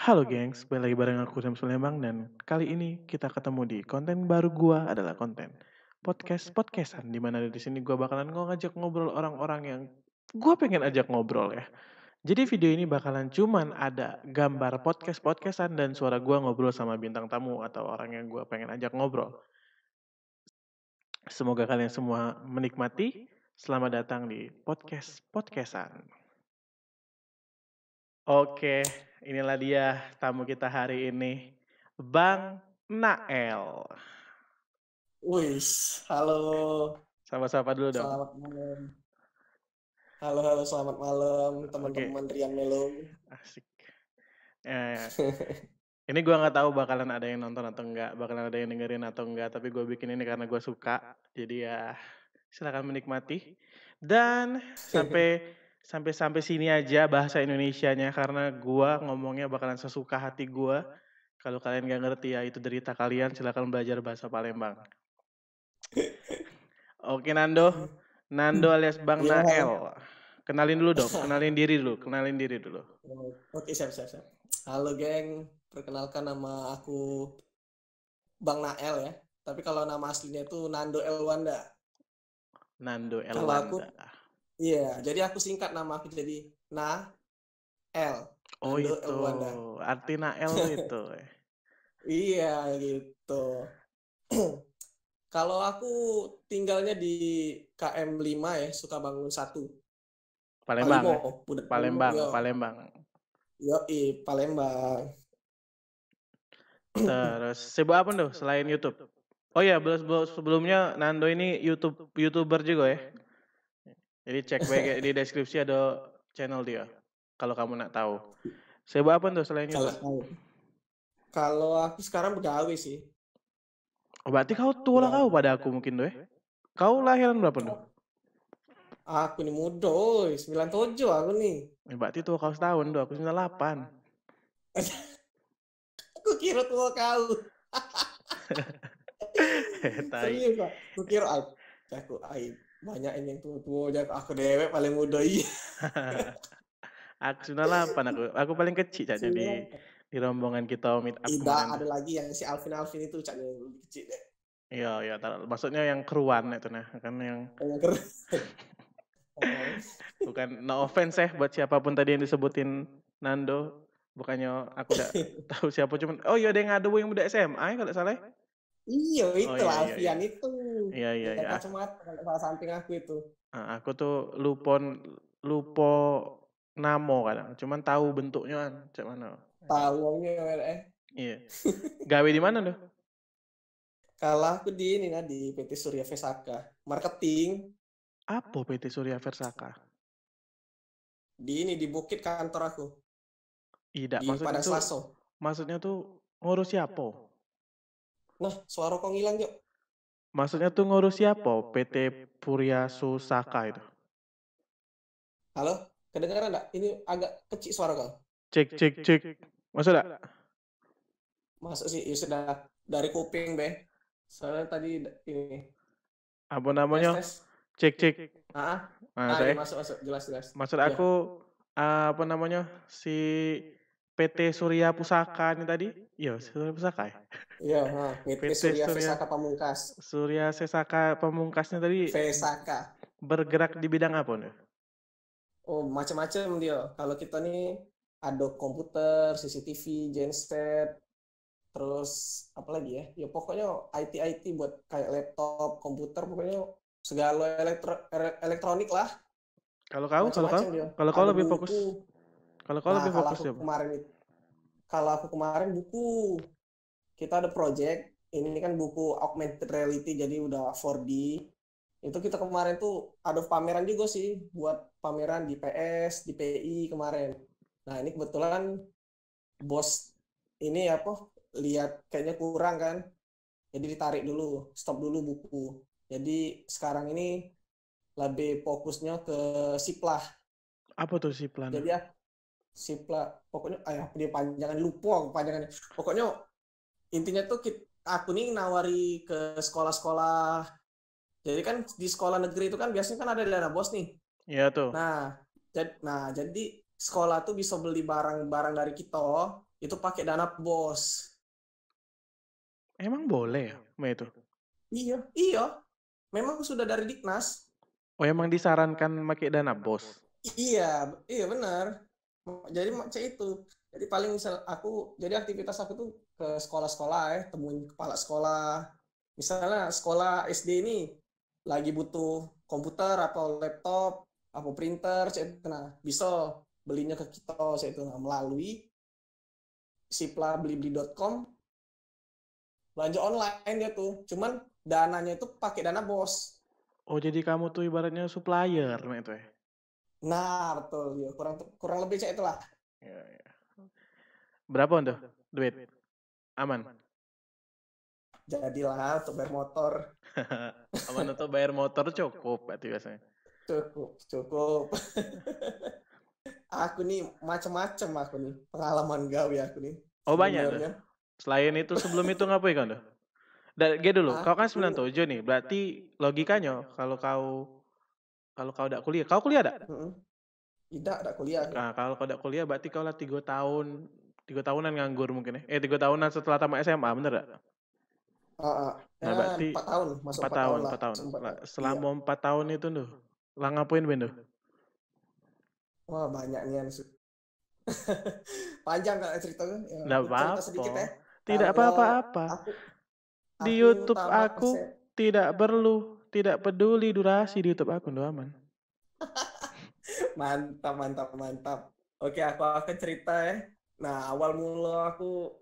Halo gengs, balik lagi bareng aku Sam Sulembang dan kali ini kita ketemu di konten baru gua adalah konten podcastan di mana di sini gua bakalan ngajak ngobrol orang-orang yang gua pengen ajak ngobrol ya. Jadi video ini bakalan cuman ada gambar podcastan dan suara gua ngobrol sama bintang tamu atau orang yang gua pengen ajak ngobrol. Semoga kalian semua menikmati. Selamat datang di podcastan. Oke, inilah dia tamu kita hari ini, Bang Nael. Wih, halo, Sapa-sapa dulu dong. selamat malam. Halo, selamat malam Oke, teman-teman Rian Melo. asik. Eh, ini gua nggak tahu bakalan ada yang nonton atau enggak, bakalan ada yang dengerin atau enggak, tapi gue bikin ini karena gue suka. Jadi ya silakan menikmati. Dan sampai sini aja bahasa Indonesianya karena gua ngomongnya bakalan sesuka hati gua. Kalau kalian nggak ngerti ya itu derita kalian, silakan belajar bahasa Palembang. Oke Nando alias Bang Iya, halo. Nael. Kenalin dulu dong, kenalin diri dulu. Oke, siap. Halo, geng. Perkenalkan nama aku Bang Nael ya. Tapi kalau nama aslinya itu Nando Elwanda. Nando Kalau aku, Elwanda. iya, jadi aku singkat nama aku jadi Nael. Oh Nando itu, Elwanda. arti Nael tuh itu. Iya, gitu. Kalau aku tinggalnya di KM 5 ya, Sukabangun 1. Palembang Palimo, ya? budak Palimo, Palembang, yo. Palembang. Palembang. Terus sibuk apa tuh selain YouTube? Oh iya, sebelumnya Nando ini YouTuber juga ya. Jadi cek baik di deskripsi ada channel dia. Kalau kamu nak tahu. Sibuk apa tuh selain Kalau YouTube? kalau aku sekarang begawe sih. Oh, berarti kau tua lah kau Begawe. pada aku mungkin tuh ya. Kau lahiran berapa tuh? Aku nih muda, 97 aku nih. Berarti tua kau setahun tuh, aku 98. Aku kira tua kau. Tai. Serius, Pak. Aku kira aib. Banyak yang tua-tua aja aku dewek paling muda iya. Aku 98 aku. Aku paling kecil aja Sembilan. di rombongan kita meet up Tidak kemarin tuh. ada lagi yang si Alvin itu cak yang lebih kecil deh. Iya, maksudnya yang keruan itu nah, kan yang Yang keren. bukan no offense buat siapapun tadi yang disebutin Nando. Bukannya aku udah tahu siapa cuman oh iya ada yang ngadu yang udah SMA ya kalau salah. Iya, Oh itu iya iya iya. Alfian itu. Iya. Yang kacamata kalau salah samping aku itu. Aku tuh lupo namo kadang, cuman tahu bentuknya kan, cak mana. Tahunya Iya. Gawe di mana tuh? Kalau aku di ini di PT Surya Vesaka marketing Apa PT Surya Versaka? di Bukit kantor aku Tidak, di Padang Selaso. maksudnya tuh ngurus siapa? Nah, suara kok ngilang yuk. Maksudnya tuh ngurus siapa? PT Purya Susaka itu. Halo, kedengaran enggak? Ini agak kecil suara kau. Cek. Maksud enggak? Masuk sih, ya sudah dari kuping be. Soalnya tadi ini. Apa namanya? Tes. Cek. Ini masuk jelas. Maksud aku apa namanya si PT Surya Pusaka ini tadi? Iya, Surya Pusaka ya. Iya, PT Surya Vesaka Pamungkas. Surya Sesaka Pamungkasnya tadi Vesaka. bergerak di bidang apa nih? Oh, macam-macam dia. Kalau kita nih ada komputer, CCTV, genset, terus apa lagi ya? Ya pokoknya IT buat kayak laptop, komputer, pokoknya segala elektronik lah. Kalau kau lebih fokus. Kalau kau lebih fokus ya. Kalau aku kemarin buku, kita ada project. Ini kan buku augmented reality, jadi udah 4D. Itu kita kemarin tuh ada pameran juga sih, buat pameran di PS, di PI kemarin. Nah ini kebetulan bos ini lihat kayaknya kurang kan, jadi ditarik dulu, stop dulu buku. Jadi sekarang ini lebih fokusnya ke Siplah. Apa tuh Siplah? Jadi ya Siplah, pokoknya dia panjangan lupa panjangannya. Pokoknya intinya tuh aku nih nawari ke sekolah-sekolah. Jadi kan di sekolah negeri itu kan biasanya kan ada dana bos nih. Iya tuh. Nah, jadi sekolah tuh bisa beli barang-barang dari kita itu pakai dana BOS. Emang boleh ya, itu? Iya. Memang sudah dari Diknas. Oh, emang disarankan pakai dana BOS? Iya benar. Jadi macam itu. Jadi paling misal jadi aktivitas aku tuh ke sekolah-sekolah temuin kepala sekolah. Misalnya sekolah SD ini lagi butuh komputer atau laptop, atau printer, nah bisa belinya ke kita, melalui siplablibli.com, belanja online dia tuh. Cuman dananya itu pakai dana BOS. Oh, jadi kamu tuh ibaratnya supplier itu ya? Nah, betul. Ya, kurang lebih kayak itulah. Ya. Berapa untuk duit? Aman? Jadilah untuk bayar motor. Aman untuk bayar motor cukup berarti biasanya. Cukup. Aku nih macam-macam pengalaman gawe aku nih. Oh, banyak tuh. Selain itu sebelum itu ngapain kan tuh? Dulu, kau kan 97 nih, berarti logikanya kalau kau udah kuliah, kau kuliah ada? Tidak kuliah. Nah, kalau kau udah kuliah berarti kau lah 3 tahunan nganggur mungkin ya. 3 tahunan setelah tamat SMA, bener gak? Nah, berarti 4 tahun, masuk 4 tahun lah. 4 tahun. Selama 4 tahun itu tuh, lah ngapain Ben tuh? Wah, banyak nih. Panjang kan ceritanya. Nggak apa-apa. Sedikit ya. Tidak apa-apa. Di YouTube aku tidak tidak peduli durasi di YouTube aku, udah aman. Mantap. Oke, aku akan cerita ya. Nah, awal mula aku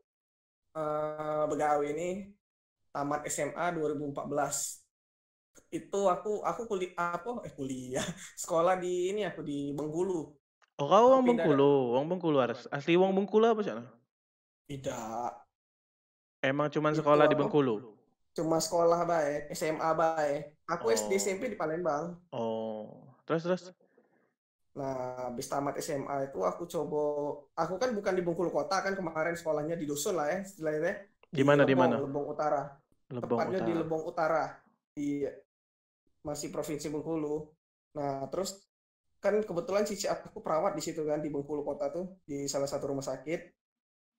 begawe ini tamat SMA 2014. Itu aku kuliah sekolah di aku di Bengkulu. Oh, kau wong Bengkulu harus asli wong Bengkulu apa sih? Tidak. Emang cuma sekolah di Bengkulu? Cuma sekolah baik, SMA baik. Aku SD SMP di Palembang. Oh, terus? Nah, habis tamat SMA itu aku kan bukan di Bengkulu kota kan, kemarin sekolahnya di dusun lah ya, istilahnya. Di mana? Lebong Utara. Tepatnya di Lebong Utara. Di masih Provinsi Bengkulu. Nah, terus kan kebetulan cici aku perawat di situ kan, di Bengkulu kota tuh, di salah satu rumah sakit.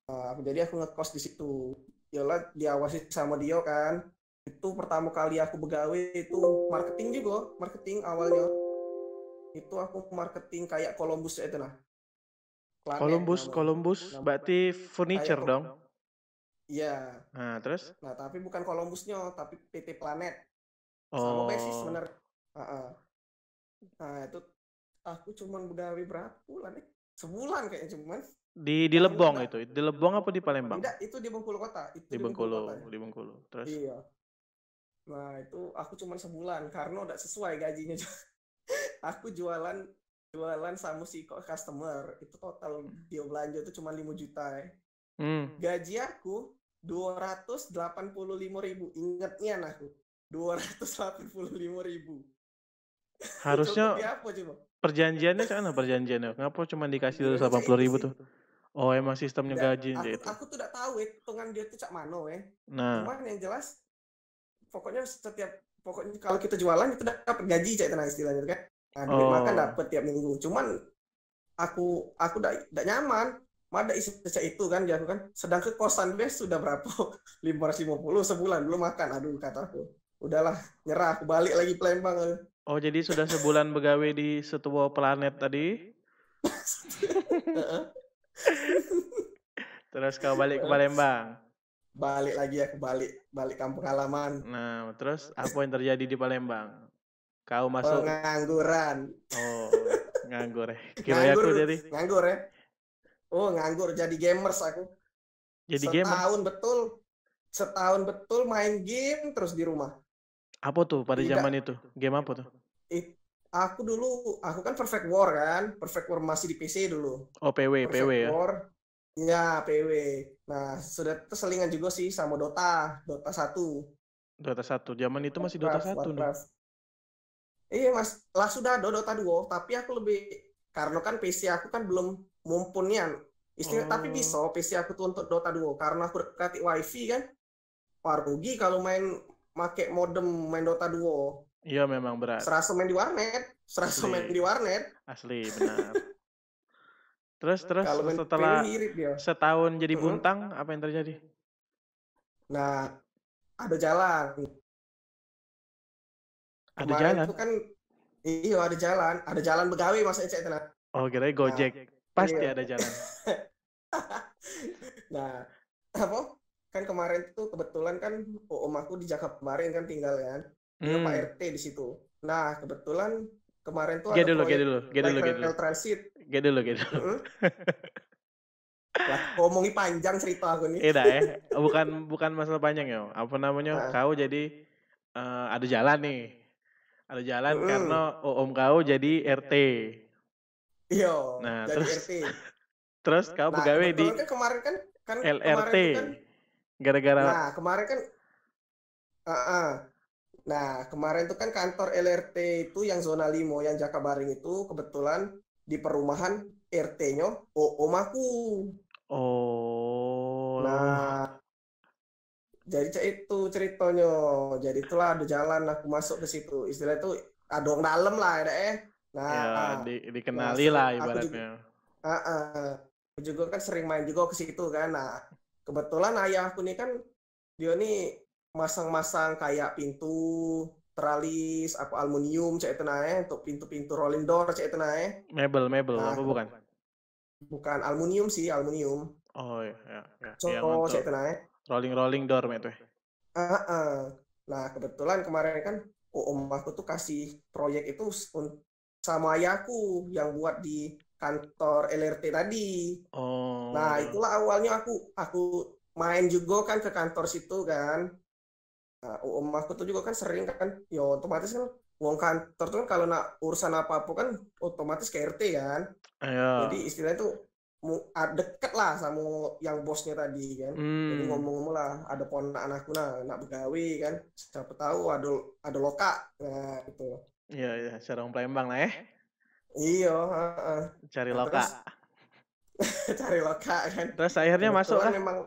Nah, jadi aku ngekos di situ. Yalah, diawasi sama dia kan. Itu pertama kali aku begawe itu marketing awalnya. Itu aku marketing kayak Columbus itu nah. Columbus berarti furniture dong. Iya. Nah, terus? Nah, tapi bukan Columbusnya, tapi PT Planet. Sama basis sebenarnya. Nah, itu aku cuman begawe berapa bulan ya? Sebulan kayaknya cuman. Di Lebong itu. Di Lebong apa di Palembang? Tidak, itu di Bengkulu kota. Di Bengkulu. Terus? Iya. Nah, itu aku cuman sebulan karena udah sesuai gajinya. Aku jualan sama si customer. Itu total dia belanja itu cuma 5 juta ya. Gaji aku 285.000. Ingatnya aku. 285.000. Harusnya perjanjiannya ngapa cuma dikasih 80.000 tuh? Oh, emang sistemnya gaji itu. Aku tuh udah tahu hitungan dia tuh cak mano ya. Nah, cuman yang jelas pokoknya kalau kita jualan itu dapat gaji cak tenang istilahnya kan. Nah, duit makan dapat tiap minggu. Cuman aku udah nyaman. Ada isi itu kan dia aku kan. Sedangkan kosan bes sudah berapa? 550 sebulan belum makan. Aduh, kata aku. Udahlah, nyerah, aku balik lagi Palembang. Oh, jadi sudah sebulan begawe di sebuah planet tadi. Terus kau balik ke Palembang. Balik lagi aku balik kampung halaman. Nah, terus apa yang terjadi di Palembang? Kau masuk pengangguran. Oh, nganggur ya. Kira aku jadi nganggur ya. Oh, nganggur jadi gamers aku. Jadi setahun betul main game terus di rumah. Apa tuh pada zaman itu? Game apa tuh? Aku kan Perfect War kan. Perfect War masih di PC dulu. Oh, PW ya. War. Ya, PW. Nah, sudah terselingan juga sih sama Dota 1. Dota 1. Zaman itu masih Dota 1 nih. Iya, Mas. Lah sudah ada Dota 2, tapi aku lebih karena kan PC aku kan belum mumpunian. Tapi bisa PC aku tuh untuk Dota 2 karena aku dekati WiFi kan. Rugi kalau make modem main Dota 2. Iya, memang berat. Serasa main di warnet. Asli, benar. Terus Kalau main PW setelah irit dia. setahun jadi Mm-mm. buntang, apa yang terjadi? Nah, ada jalan. Ada Kemarin jalan. tuh kan iya ada jalan begawe maksudnya cek tenang. Oh, kira Nah, Gojek. Pasti iya. ada jalan. Nah, apa? Kan kemarin tuh kebetulan kan om aku di Jakarta kemarin kan tinggal kan. Dia Pak Hmm. RT di situ. Nah, kebetulan kemarin tuh G ada dulu, G proyek dulu, G light dulu, G dulu. rail transit. G dulu, G dulu. Mm-mm. Lah, ngomongin panjang cerita aku nih. Dah bukan masalah panjang ya. Apa namanya? Nah, Kau jadi ada jalan nih. Ada jalan karena mm-mm. om kau jadi RT. Iya, Nah, jadi terus RT. terus kau Nah, pegawai di kebetulan kan LRT kemarin tuh kan gara-gara nah, kemarin kan uh-uh. Nah, kemarin tuh kan kantor LRT itu yang zona 5 yang Jakabaring itu kebetulan di perumahan RT-nya om aku. oh Nah, jadi itu ceritanya. Jadi itulah ada jalan aku masuk ke situ. Istilah itu ada orang dalam lah ya. ya Nah, nah dikenali lah aku juga ibaratnya. aku juga kan sering main juga ke situ kan. Nah, kebetulan ayahku nih kan dia nih masang-masang kayak pintu teralis apa aluminium cek itu nae untuk pintu-pintu rolling door cek itu nae. Mebel Nah, apa bukan? bukan aluminium sih, aluminium. Oh ya, ya. Yang So, untuk cek itu nae. rolling door itu. Nah, kebetulan kemarin kan om aku tuh kasih proyek itu sama ayahku yang buat di kantor LRT tadi. Nah, Oh, itulah awalnya aku main juga kan ke kantor situ kan. Nah, om aku tuh juga kan sering kan, ya otomatis kan uang kantor tuh kan kalau nak urusan apa-apa kan otomatis ke RT kan. Jadi ayo. istilahnya tuh deket lah sama yang bosnya tadi kan. Jadi Hmm, ngomong-ngomong lah ada ponakan anakku nah nak begawe kan. Siapa tahu ada loka. Nah, gitu. iya, Serong Palembang lah. Iya, Cari nah, terus loka. cari loka kan. Terus akhirnya masuk Kebetulan kah? memang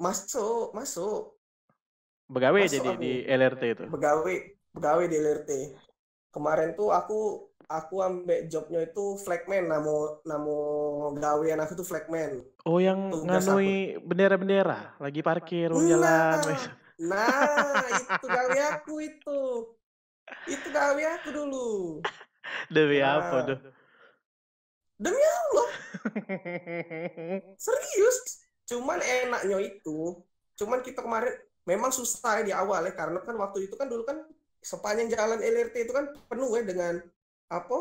masuk, masuk, Begawe masuk jadi aku di LRT itu. begawe, begawe di LRT. Kemarin tuh aku ambek jobnya itu flagman, namo namo gawean aku tuh flagman. Oh, yang Tugas aku. nganui bendera-bendera, lagi parkir wong jalan. Nah, nah itu gawe aku itu. Itu gawe aku dulu. Demi apa Nah, tuh? demi Allah, serius. Cuman enaknya itu, cuman kita kemarin memang susah ya di awal ya karena kan waktu itu kan dulu kan sepanjang jalan LRT itu kan penuh ya dengan apa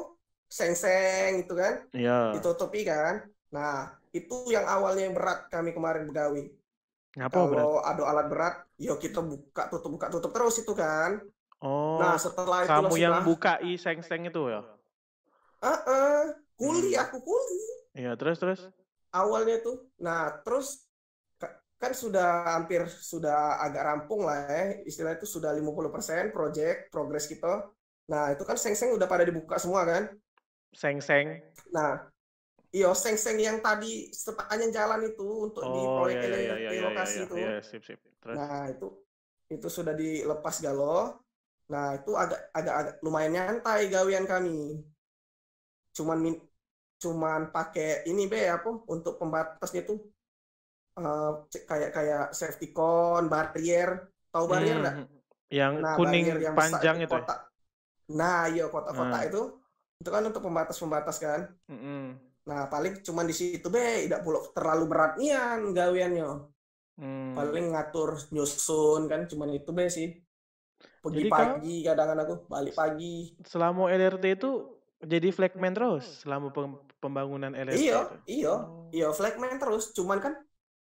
seng-seng itu kan Iya. ditutupi kan. Nah, itu yang awalnya yang berat kami kemarin begawi. Ngapa berat? Kalau ada alat berat, ya kita buka tutup terus itu kan. Oh, Nah, setelah itulah kamu yang sudah buka seng-seng itu ya? ah uh, kuli Hmm. aku kuli Iya, terus. awalnya tuh. Nah, terus kan sudah hampir sudah agak rampung lah ya. Istilahnya itu sudah 50% project progress kita. Nah, itu kan seng-seng udah pada dibuka semua kan. Seng-seng. Nah, iya seng-seng yang tadi sepanjang jalan itu untuk di Oh, proyek ya, LRT lokasi itu. ya, sip. Terus. Nah, itu sudah dilepas galo. Nah, itu agak lumayan nyantai gawean kami. Cuman cuman pakai ini be apa untuk pembatasnya tuh kayak kayak safety cone, barrier, tahu barrier enggak? Hmm, yang Nah, barrier kuning yang besar itu panjang itu ya? kotak. Nah, iya kotak-kotak Nah, itu kan untuk pembatas-pembatas kan. mm-mm. Nah, paling cuman di situ be, tidak perlu terlalu berat nian gaweannya. Hmm. Paling ngatur nyusun kan cuman itu be sih. Pergi Jadi kau pagi kadang aku balik pagi. selama LRT itu jadi flagman terus selama pembangunan LRT Iya, itu. iya, Oh. iya flagman terus. Cuman kan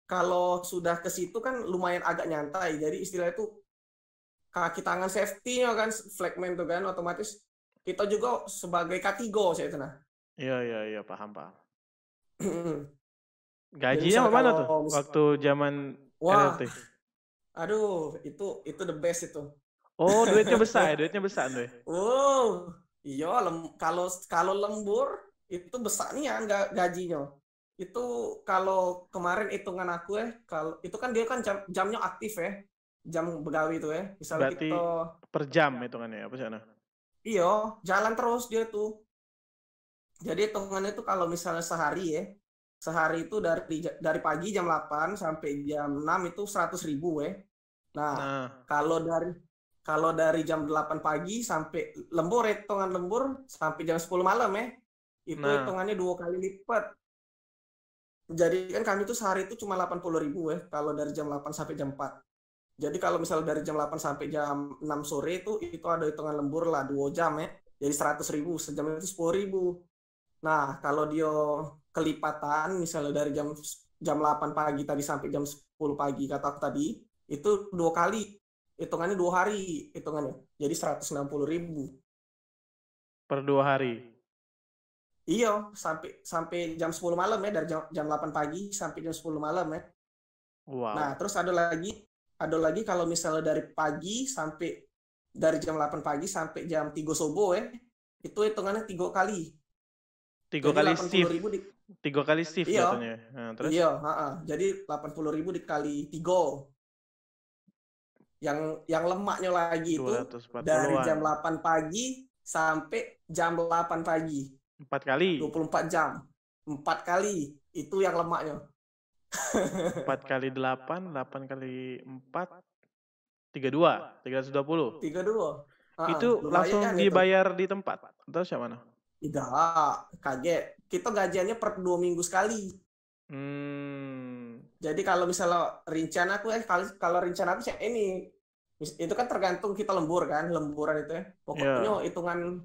kalau sudah ke situ kan lumayan agak nyantai. Jadi istilah itu kaki tangan safety-nya kan flagman tuh kan otomatis kita juga sebagai K3 saya itu nah. Iya, paham. Jadi Gajinya misal mana kalau tuh waktu zaman wah, LRT? aduh itu the best itu. Oh, duitnya besar tuh. Oh, iya kalau kalau lembur itu besar nih ya gajinya. Itu kalau kemarin hitungan aku kalau itu kan dia kan jamnya aktif ya. Jam begawi itu ya. Misalnya Berarti kita per jam hitungannya apa sih? iya, jalan terus dia tuh. Jadi hitungannya itu kalau misalnya sehari itu dari pagi jam 8 sampai jam 6 itu 100.000 ya. Nah, Nah, kalau dari jam 8 pagi sampai hitungan lembur sampai jam 10 malam ya. Itu nah, hitungannya 2 kali lipat. Jadi kan kami tuh sehari itu cuma 80.000 ya kalau dari jam 8 sampai jam 4. Jadi kalau misalnya dari jam 8 sampai jam 6 sore itu ada hitungan lembur lah 2 jam ya. Jadi 100.000, sejam itu 10.000. Nah, kalau dia kelipatan misalnya dari jam jam 8 pagi tadi sampai jam 10 pagi kata aku tadi, itu 2 kali. Hitungannya 2 hari hitungannya. Jadi 160.000. per 2 hari. Iya, sampai sampai jam 10 malam ya, dari jam 8 pagi sampai jam 10 malam ya. Nah, Wow. terus ada lagi kalau misalnya dari jam 8 pagi sampai jam 3 subuh ya, itu hitungannya 3 kali. Tiga Jadi kali 80 shift. ribu 3 kali shift iya, katanya. Nah, terus iya, jadi 80.000 dikali 3. Yang lemaknya lagi itu dari 240-an. jam 8 pagi sampai jam 8 pagi. 4 kali. 24 jam. 4 kali. Itu yang lemaknya. 4 kali 8, 8 kali 4, 32, 320. 32. Itu langsung Lumayan itu. dibayar di tempat atau siapa mana? Tidak, kaget. Kita gajiannya per 2 minggu sekali. Hmm, Jadi kalau misalnya rencana aku kalau rencana aku sih ini itu kan tergantung kita lembur kan, lemburan itu ya. Pokoknya ya. hitungan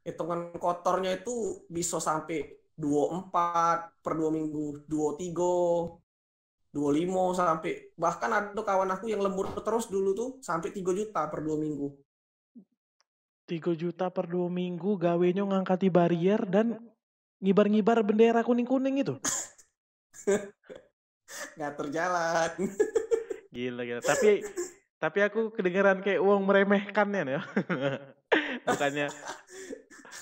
hitungan kotornya itu bisa sampai 24 per 2 minggu, 23, 25 sampai bahkan ada kawan aku yang lembur terus dulu tuh sampai 3 juta per 2 minggu. 3 juta per 2 minggu gawenya ngangkati barrier dan ngibar-ngibar bendera kuning-kuning itu. Ngatur jalan. Gila gila. Tapi aku kedengeran kayak uang meremehkan ya. Bukannya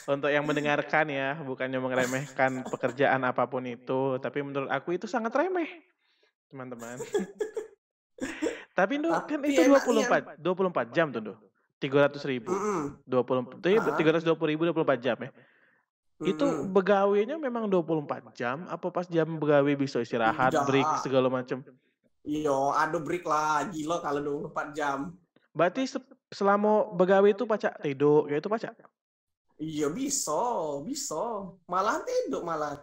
untuk yang mendengarkan ya, bukannya meremehkan pekerjaan apapun itu, tapi menurut aku itu sangat remeh, teman-teman. Tapi kan Tapi itu enaknya 24 jam tuh, 300.000. mm 320.000 24 jam ya. Itu mm begawainya memang 24 jam apa pas jam begawe bisa istirahat, break tidak. segala macam. Iya, ada break lah. Gila kalau 24 jam. Berarti selama begawe itu pacak tidur, ya itu pacak. Iya, bisa, bisa. Malah tidur malah.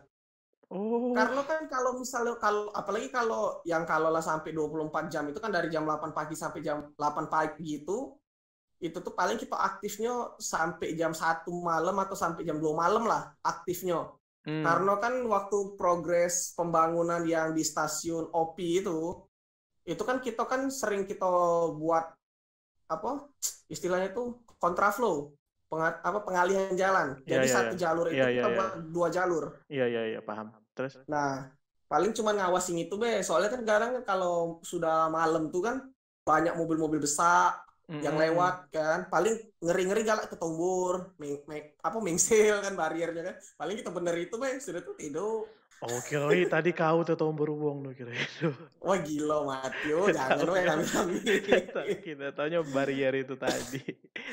Oh, Karena kan kalau misalnya apalagi kalau lah sampai 24 jam itu kan dari jam 8 pagi sampai jam 8 pagi itu tuh paling kita aktifnya sampai jam 1 malam atau sampai jam 2 malam lah aktifnya. hmm, Karena kan waktu progres pembangunan yang di stasiun OP itu kan kita kan sering kita buat apa istilahnya tuh kontraflow, pengalihan jalan. iya Jadi iya iya, satu jalur iya itu iya kita iya, buat 2 jalur. iya iya iya paham. Terus, Nah, paling cuma ngawasin itu be. Soalnya kan kadang kalau sudah malam tuh kan banyak mobil-mobil besar yang mm lewat kan. Paling ngeri-ngeri galak ketombur, mengsil kan bariernya kan. Paling kita bener itu be, sudah tuh tidur. oh kirain tadi kau tuh tombol beruang tuh kira itu. Wah gila Matio, jangan we Taunya, kami. kita taunya barrier itu tadi.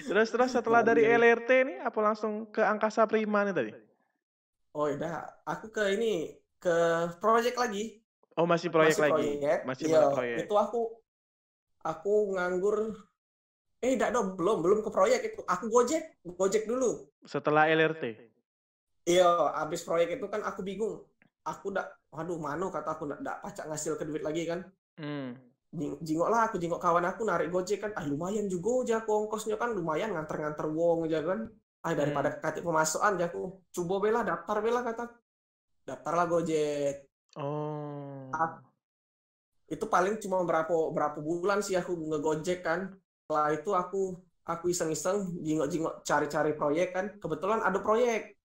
Terus setelah dari Barrier. LRT nih, apa langsung ke Angkasa Prima nih tadi? Oh udah, aku ke project lagi. Oh masih proyek Masih lagi, proyek. masih Iya, mana proyek? itu aku nganggur. Enggak dong, belum ke proyek itu. Aku Gojek dulu. Setelah LRT. Iya, habis proyek itu kan aku bingung. Aku udah, waduh, mano kata aku ndak pacak ngasil ke duit lagi kan. Hmm. Aku jingok kawan aku narik Gojek kan. Ah lumayan juga aja aku ongkosnya kan lumayan nganter-nganter wong aja kan. Ah daripada Hmm. katik pemasukan aja aku coba bela daftar bela kata. Daftarlah Gojek. Oh. Ah, itu paling cuma berapa berapa bulan sih aku ngegojek kan. Setelah itu aku iseng-iseng jingok-jingok cari-cari proyek kan. Kebetulan ada proyek.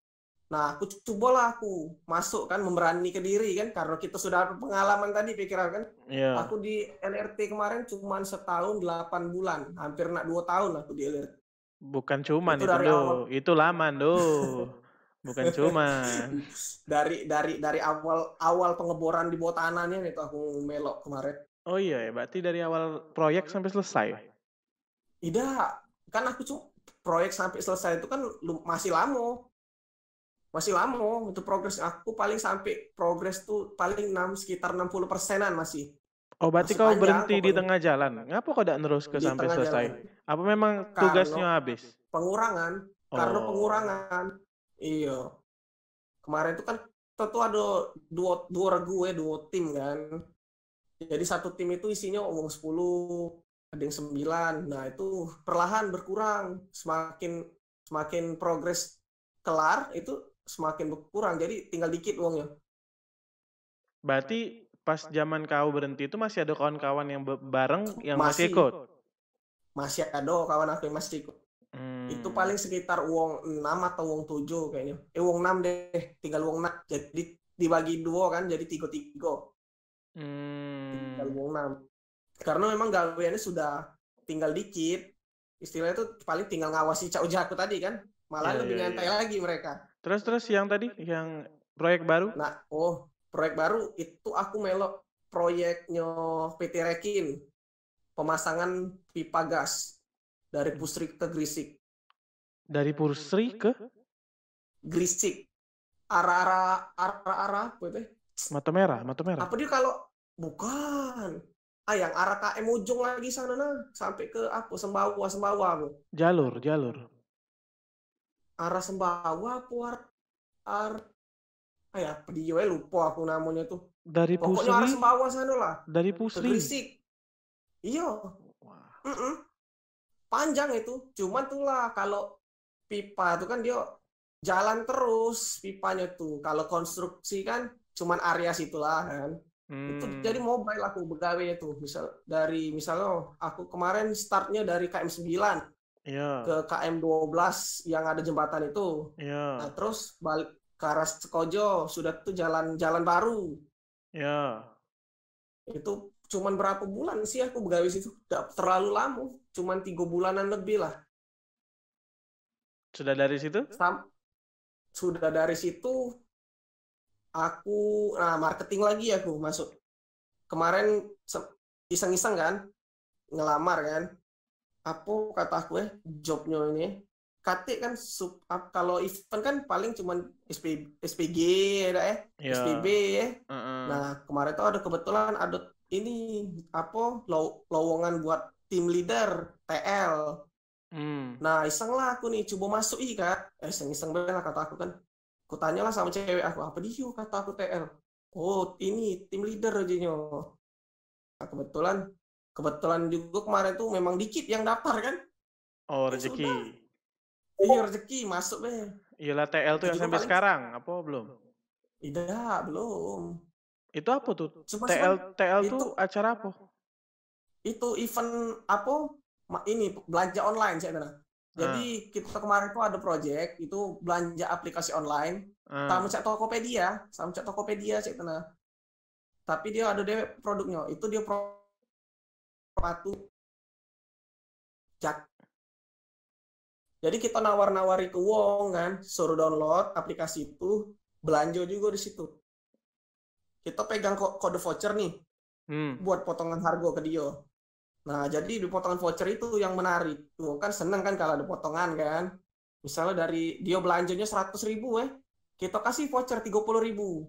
Nah, aku cobalah aku masuk kan memberani ke diri kan karena kita sudah ada pengalaman tadi pikiran kan. Iya. Aku di LRT kemarin cuma setahun 8 bulan, hampir nak 2 tahun aku di LRT. Bukan cuman Itu itu dari do. awal Itu lama do. Bukan cuman. dari awal awal pengeboran di bawah tanahnya itu aku melok kemarin. Oh iya ya, berarti dari awal proyek sampai selesai. Tidak, kan aku cuma proyek sampai selesai itu kan masih lama. Masih lama itu progres aku paling sampai progres tuh paling sekitar 60%-an masih. Oh, berarti Masih kau panjang berhenti di pokoknya tengah jalan. Ngapa kau tidak terus ke di sampai tengah selesai? jalan. Apa memang Karena tugasnya habis? pengurangan, karena Oh, pengurangan. Iya. Kemarin itu kan tentu ada dua tim kan. Jadi satu tim itu isinya wong 10, ada yang 9. Nah, itu perlahan berkurang. Semakin progres kelar itu semakin berkurang. Jadi tinggal dikit uangnya. berarti pas zaman kau berhenti itu masih ada kawan-kawan yang bareng yang masih Masih ikut? masih ada kawan aku yang masih ikut. Itu Hmm, paling sekitar uang 6 atau uang 7 kayaknya. Uang 6 deh, tinggal uang 6. Jadi dibagi dua kan, jadi 3-3. Tinggal hmm, uang 6. Karena memang gaweannya sudah tinggal dikit. Istilahnya itu paling tinggal ngawasi Cak Uja aku tadi kan. ya Malah lebih ya nyantai ya. lagi mereka. Terus yang tadi, yang proyek baru? Nah, proyek baru itu aku melok proyeknya PT Rekin. Pemasangan pipa gas dari Pusri ke Grisik. Dari Pursri ke Grisik. Arah-arah apa itu? Mata Merah, Mata Merah. Apa dia kalau bukan? Yang arah KM ujung lagi sana nah, sampai ke apa? Sembawa apa? Jalur. Arah Sembawa apa ar apa dia lupa aku namanya tuh. Dari Pokoknya arah Pusri, Sembawa sana lah. dari Ke Pusri. Grisik. Iya. Wah. Panjang itu. Cuman tuh lah kalau pipa itu kan dia jalan terus pipanya tuh. Kalau konstruksi kan cuman area situlah kan. Itu jadi Hmm, mobile aku begawe itu. Misalnya aku kemarin startnya dari KM 9 iya, ke KM 12 yang ada jembatan itu. Nah, iya, terus balik ke arah Sekojo sudah tuh jalan baru. iya. Itu cuman berapa bulan sih aku begawe situ? Tidak terlalu lama, cuman 3 bulanan lebih lah. Sudah dari situ? Sudah dari situ aku marketing lagi aku masuk. Kemarin iseng-iseng kan ngelamar kan. Apa kata aku jobnya ini KT kan kalau event kan paling cuman SPG ada Iya. SPB ya. Heeh. Nah, kemarin tuh ada kebetulan ada ini apa lowongan buat tim leader TL. Hmm. Nah, iseng lah aku nih coba masuk kan. Iseng-iseng banget kata aku kan. Aku tanyalah sama cewek aku, apa dia kata aku TL. Oh, ini tim leader aja. Nah, kebetulan juga kemarin tuh memang dikit yang daftar kan. Oh, Ya sudah, rezeki. iya rezeki masuk deh. Iyalah TL Itu tuh yang juga sampai paling sekarang, apa belum? tidak belum. Itu apa tuh? Cuma TL tuh itu acara apa? event apa ini belanja online saya bilang. Ah, Jadi kita kemarin tuh ada project itu belanja aplikasi online ah. sama cek Tokopedia cek tanah. Tapi dia ada deh produknya. Itu dia sepatu jak. Jadi kita nawar-nawari ke wong kan, suruh download aplikasi itu, belanja juga di situ. Kita pegang kode voucher nih Hmm. buat potongan harga ke dia. Nah, jadi di potongan voucher itu yang menarik. Tuh kan seneng kan kalau ada potongan kan. Misalnya dari dia belanjanya 100.000 kita kasih voucher 30.000.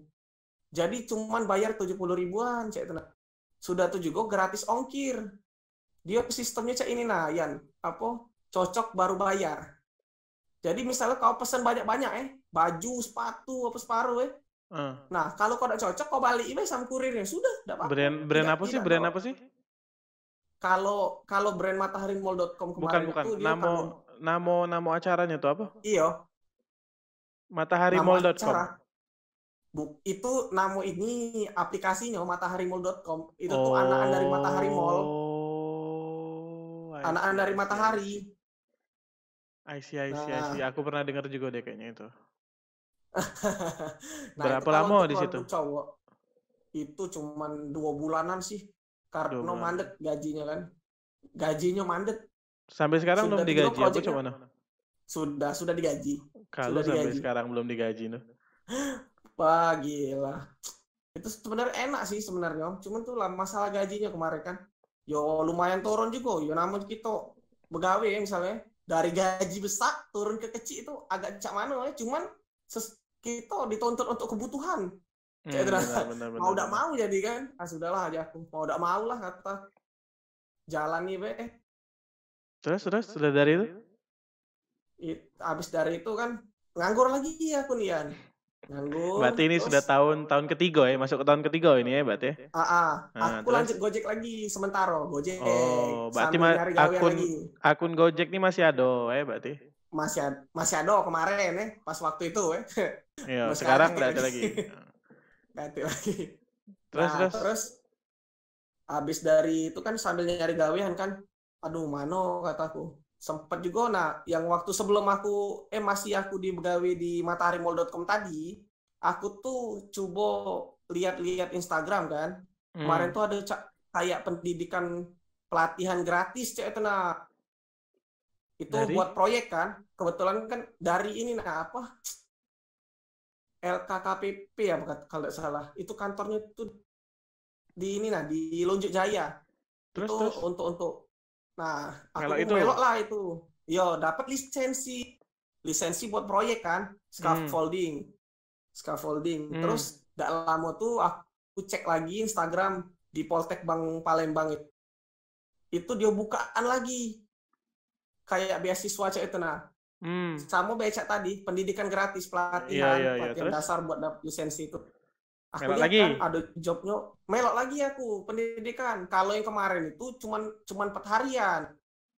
Jadi cuman bayar 70.000-an cek tenang. Sudah tuh juga gratis ongkir. Dia sistemnya cek ini nah, Yan. Apa? Cocok baru bayar. Jadi misalnya kau pesan banyak-banyak baju, sepatu, apa separuh Ah. Nah, kalau kau tidak cocok kau balik sama kurirnya. Sudah, tidak apa-apa. Brand Tidak apa sih? tidak Brand ada. apa sih? Kalau brand mataharimall.com Bukan, kemarin bukan. itu dia Namo kalau namo acaranya tuh apa? iya nama Mataharimall.com. acara itu nama ini aplikasinya mataharimall.com itu tuh anakan dari Matahari Mall, Oh, anakan dari I Matahari. see. I see. Nah, Aku pernah dengar juga deh kayaknya itu. nah itu Berapa kalau lama untuk di situ? produk cowok itu cuman 2 bulanan sih Dua karena bulan. mandek gajinya mandek. Sampai sekarang belum Sudah tuh juga digaji apa projectnya coba? sudah digaji Kalau sudah sampai digaji. sekarang belum digaji tuh. Wah gila, itu sebenarnya enak sih sebenarnya, cuman tuh lah masalah gajinya kemarin kan yo lumayan turun juga yo, namun kita begawe misalnya dari gaji besar turun ke kecil itu agak cak mana cuman kita dituntut untuk kebutuhan. Benar. Mau tidak mau jadi kan, sudahlah aja aku mau tidak mau lah kata jalani be. Terus sudah dari itu? Habis dari itu kan nganggur lagi aku nih Yan. Nganggur. Berarti ini terus, sudah tahun ketiga ya, masuk ke tahun ketiga ini ya berarti ya? Aku lanjut Gojek lagi sementara, Gojek. Oh, berarti nyari gawean lagi. Akun Gojek ini masih ada ya berarti? Masih ada kemarin ya, pas waktu itu ya. Iya, sekarang nggak ada lagi. Ganti lagi. Terus habis dari itu kan sambil nyari gawean kan, aduh mano kataku. Sempet juga yang waktu sebelum aku masih aku di begawe di mataharimall.com tadi, aku tuh coba lihat-lihat Instagram kan. Kemarin tuh ada kayak pendidikan pelatihan gratis itu dari? Buat proyek kan. Kebetulan kan dari ini LKKPP ya kalau tidak salah. Itu kantornya tuh di ini di Lonjok Jaya. Terus? Untuk aku melok lah itu. Yo, dapat lisensi buat proyek kan, scaffolding. Terus tidak lama tuh aku cek lagi Instagram di Poltek Bank Palembang itu dia bukaan lagi kayak beasiswa itu sama becak tadi pendidikan gratis pelatihan dasar buat dapat lisensi itu. Aku lihat kan ada jobnya, melok lagi aku pendidikan. Kalau yang kemarin itu cuman 4 harian.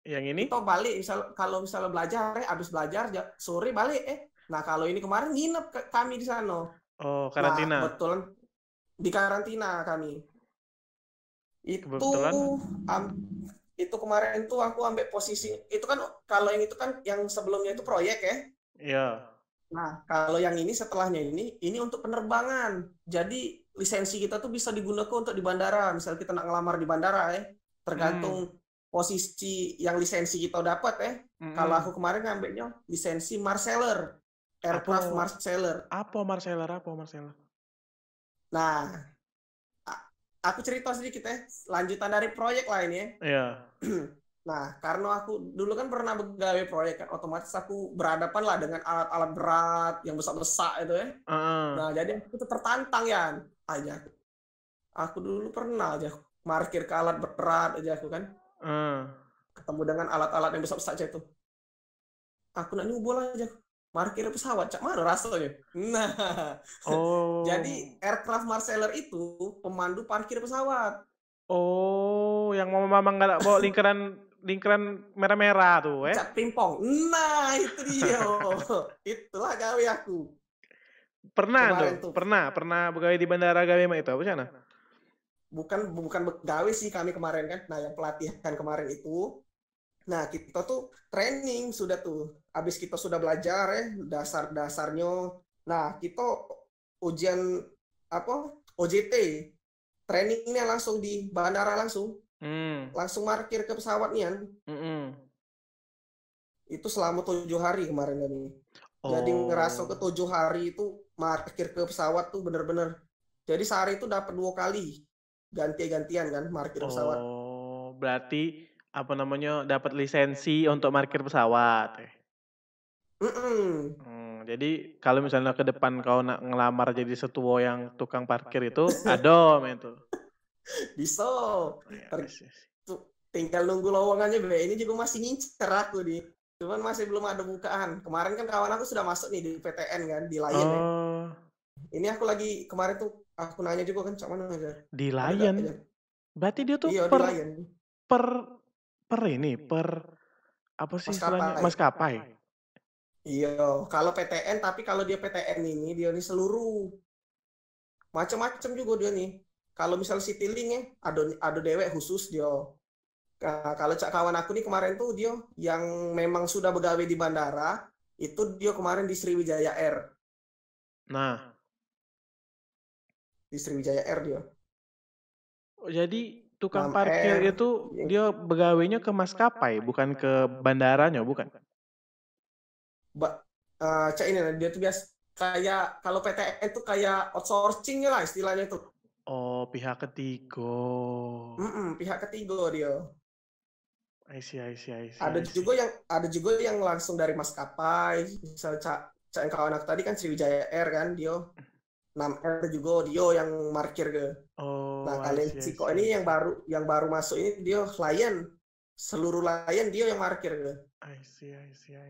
Yang ini? Kita balik kalau misalnya belajar habis belajar sore balik Nah, kalau ini kemarin nginep kami di sana. Oh, karantina. Betul. Di karantina kami. Itu kemarin tuh aku ambil posisi itu kan kalau yang itu kan yang sebelumnya itu proyek ya. Iya. Nah, kalau yang ini setelahnya ini untuk penerbangan. Jadi lisensi kita tuh bisa digunakan untuk di bandara. Misal kita nak ngelamar di bandara tergantung posisi yang lisensi kita dapat Kalau aku kemarin ngambilnya lisensi Marseller, aircraft Marseller. Apa Marseller? Nah, aku cerita sedikit lanjutan dari proyek lah ini ya. Iya. Nah, karena aku dulu kan pernah begawe proyek kan, otomatis aku berhadapan lah dengan alat-alat berat yang besar-besar itu ya. Nah, jadi aku tuh tertantang ya. Aku dulu pernah aja parkir ke alat berat aja aku kan. Ketemu dengan alat-alat yang besar-besar aja itu. Aku nak nyoba aja. Parkir pesawat, cak mana rasanya? Nah, jadi aircraft Marseller itu pemandu parkir pesawat. Oh, yang mama nggak bawa lingkaran merah-merah tuh, Cak pingpong. Nah, itu dia. Itulah gawe aku. Pernah begawe di bandara gawe mah itu apa sana? Bukan begawe sih kami kemarin kan. Nah, yang pelatihan kemarin itu. Nah, kita tuh training sudah tuh. Habis kita sudah belajar dasar-dasarnya. Nah, kita ujian OJT. Trainingnya langsung di bandara langsung. Langsung parkir ke pesawatnya. Itu selama 7 hari kemarin kami. Jadi ngerasa ke 7 hari itu parkir ke pesawat tuh bener-bener. Jadi sehari itu dapat 2 kali. Ganti-gantian kan parkir pesawat. Oh, berarti dapat lisensi untuk parkir pesawat. Jadi kalau misalnya ke depan kau nak ngelamar jadi setua yang tukang parkir itu, ada itu. Bisa. Tinggal nunggu lowongannya. Ini juga masih ngincer aku nih. Cuman masih belum ada bukaan. Kemarin kan kawan aku sudah masuk nih di PTN kan, di Lion ya. Ini aku lagi kemarin tuh aku nanya juga kan cak mana aja. Di Lion. Berarti dia tuh per apa sih istilahnya? Maskapai. Iya, kalau PTN, tapi kalau dia PTN ini dia nih seluruh macam-macam juga dia nih. Kalau misal Citylink ada dewek khusus dia. Kalau cak kawan aku nih kemarin tuh dia yang memang sudah begawe di bandara, itu dia kemarin di Sriwijaya Air. Nah, di Sriwijaya Air dia. Jadi tukang parkir itu dia begawainya ke maskapai, bukan ke bandaranya, bukan? Cak ini dia tuh biasa kayak kalau PTN itu kayak outsourcing lah istilahnya itu. Oh, pihak ketiga. Pihak ketiga dia. I see. Ada juga yang langsung dari maskapai, misal cak saya kawan aku tadi kan Sriwijaya Air kan, dia 6R juga dia yang markir ke. Nah, I kalian see, I Ciko see, ini I yang baru masuk ini dia Lion. Seluruh Lion dia yang markir ke. see. I see. Oh,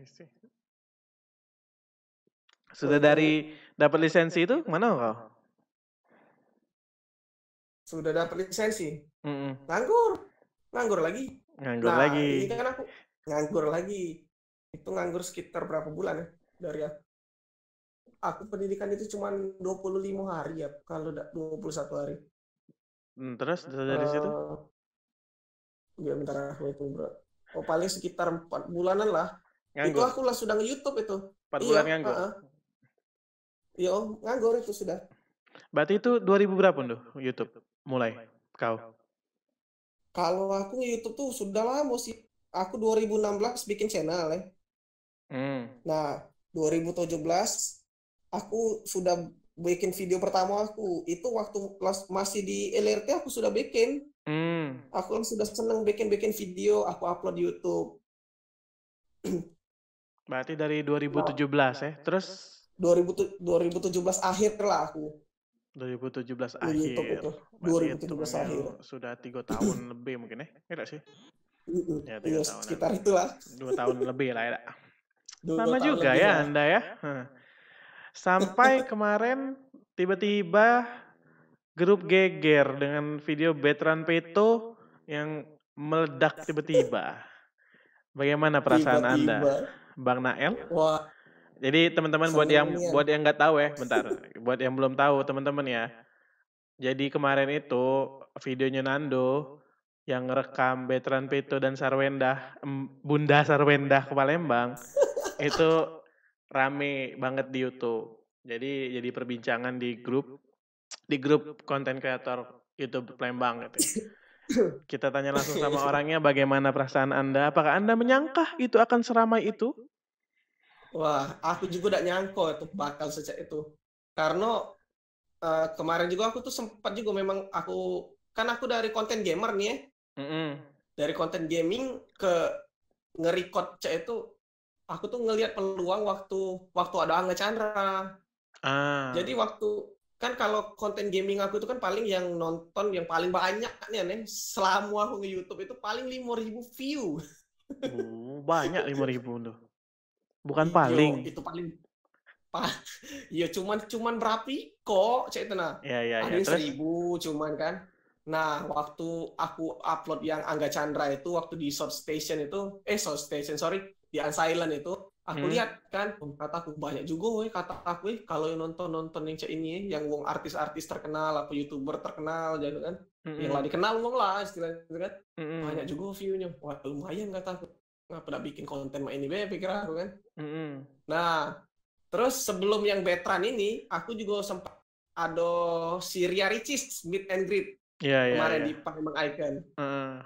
Sudah itu dari dapat lisensi itu mana kau? sudah dapat lisensi. Mm-mm. Nganggur lagi. Nganggur Nah, lagi. ini kan aku nganggur lagi. Itu nganggur sekitar berapa bulan ya dari aku pendidikan itu cuma 25 hari ya, kalau 21 hari. Terus dari situ? Ya bentar aku itu bro. Oh paling sekitar 4 bulanan lah. Itu Nganggur. aku lah sudah nge-YouTube itu. 4 Iya, bulan nganggur. Iya, nganggur itu sudah. Berarti itu 2000 berapa tuh YouTube mulai kau? Kalau aku nge-YouTube tuh sudah lama sih. Aku 2016 bikin channel ya. Nah, 2017 aku sudah bikin video pertama aku. Itu waktu masih di LRT aku sudah bikin. Aku kan sudah seneng bikin video, aku upload di YouTube. Berarti dari 2017 ya. Terus 2017 akhir lah aku 2017 di YouTube akhir. itu. Berarti 2017 akhir. sudah 3 tahun lebih mungkin ya. Tidak sih? Ya 3 Iya, tahunan. sekitar itulah. 2 tahun lebih lah ya. 2 Lama tahun juga lebih ya lah. Anda ya. Sampai kemarin tiba-tiba grup geger dengan video Betran Peto yang meledak tiba-tiba. Bagaimana perasaan Anda, Bang Nael? Wah, Jadi teman-teman buat yang nggak tahu ya, bentar. Buat yang belum tahu teman-teman ya. Jadi kemarin itu videonya Nando yang ngerekam Betran Peto dan Sarwendah, Bunda Sarwendah ke Palembang itu rame banget di YouTube. Jadi perbincangan di grup konten kreator YouTube Palembang gitu. Kita tanya langsung sama orangnya bagaimana perasaan Anda? Apakah Anda menyangka itu akan seramai itu? Wah, aku juga udah nyangko itu bakal sejak itu. Karena kemarin juga aku tuh sempat juga memang aku dari konten gamer nih ya. Dari konten gaming ke nge-record itu aku tuh ngelihat peluang waktu ada Angga Chandra. Jadi waktu kan kalau konten gaming aku itu kan paling yang nonton yang paling banyak nih selama aku nge-YouTube itu paling 5.000 view. Banyak 5.000 tuh. Bukan paling. Itu paling ya cuman berapa kok cek itu nah. Ada yang 1.000 cuman kan. Nah, waktu aku upload yang Angga Chandra itu waktu di Short Station itu di Unsilent itu aku lihat kan kataku banyak juga kataku kalau yang nonton yang cek ini yang wong artis-artis terkenal apa YouTuber terkenal gitu kan. Yang lah dikenal wong lah istilahnya kan. Banyak juga view-nya. Wah, lumayan kataku. Ngapa bikin konten ini pikir aku kan. Nah, terus sebelum yang Betran ini, aku juga sempat ada si Ria Ricis meet and greet kemarin di Palembang Icon.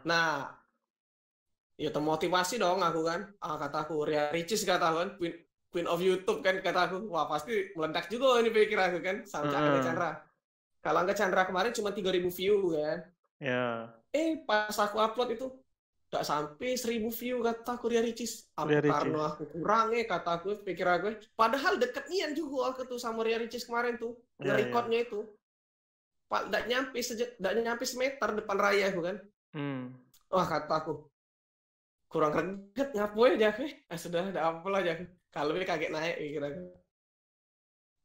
Nah, ya termotivasi dong aku kan. Kataku Ria Ricis kataku kan Queen of YouTube kan kataku. Wah pasti meledak juga ini pikir aku kan sama Angga Chandra. Kalau Angga Chandra kemarin cuma 3.000 view kan. Pas aku upload itu gak sampai 1.000 view kataku Ria Ricis. Karena aku kurang kataku pikir aku. Padahal deket nian juga aku tuh sama Ria Ricis kemarin tuh nge-recordnya itu. Tidak nyampe semeter depan raya aku kan. Wah kataku kurang greget ngapain aja sudah ada apa aja kalau ini kaget naik kira-kira.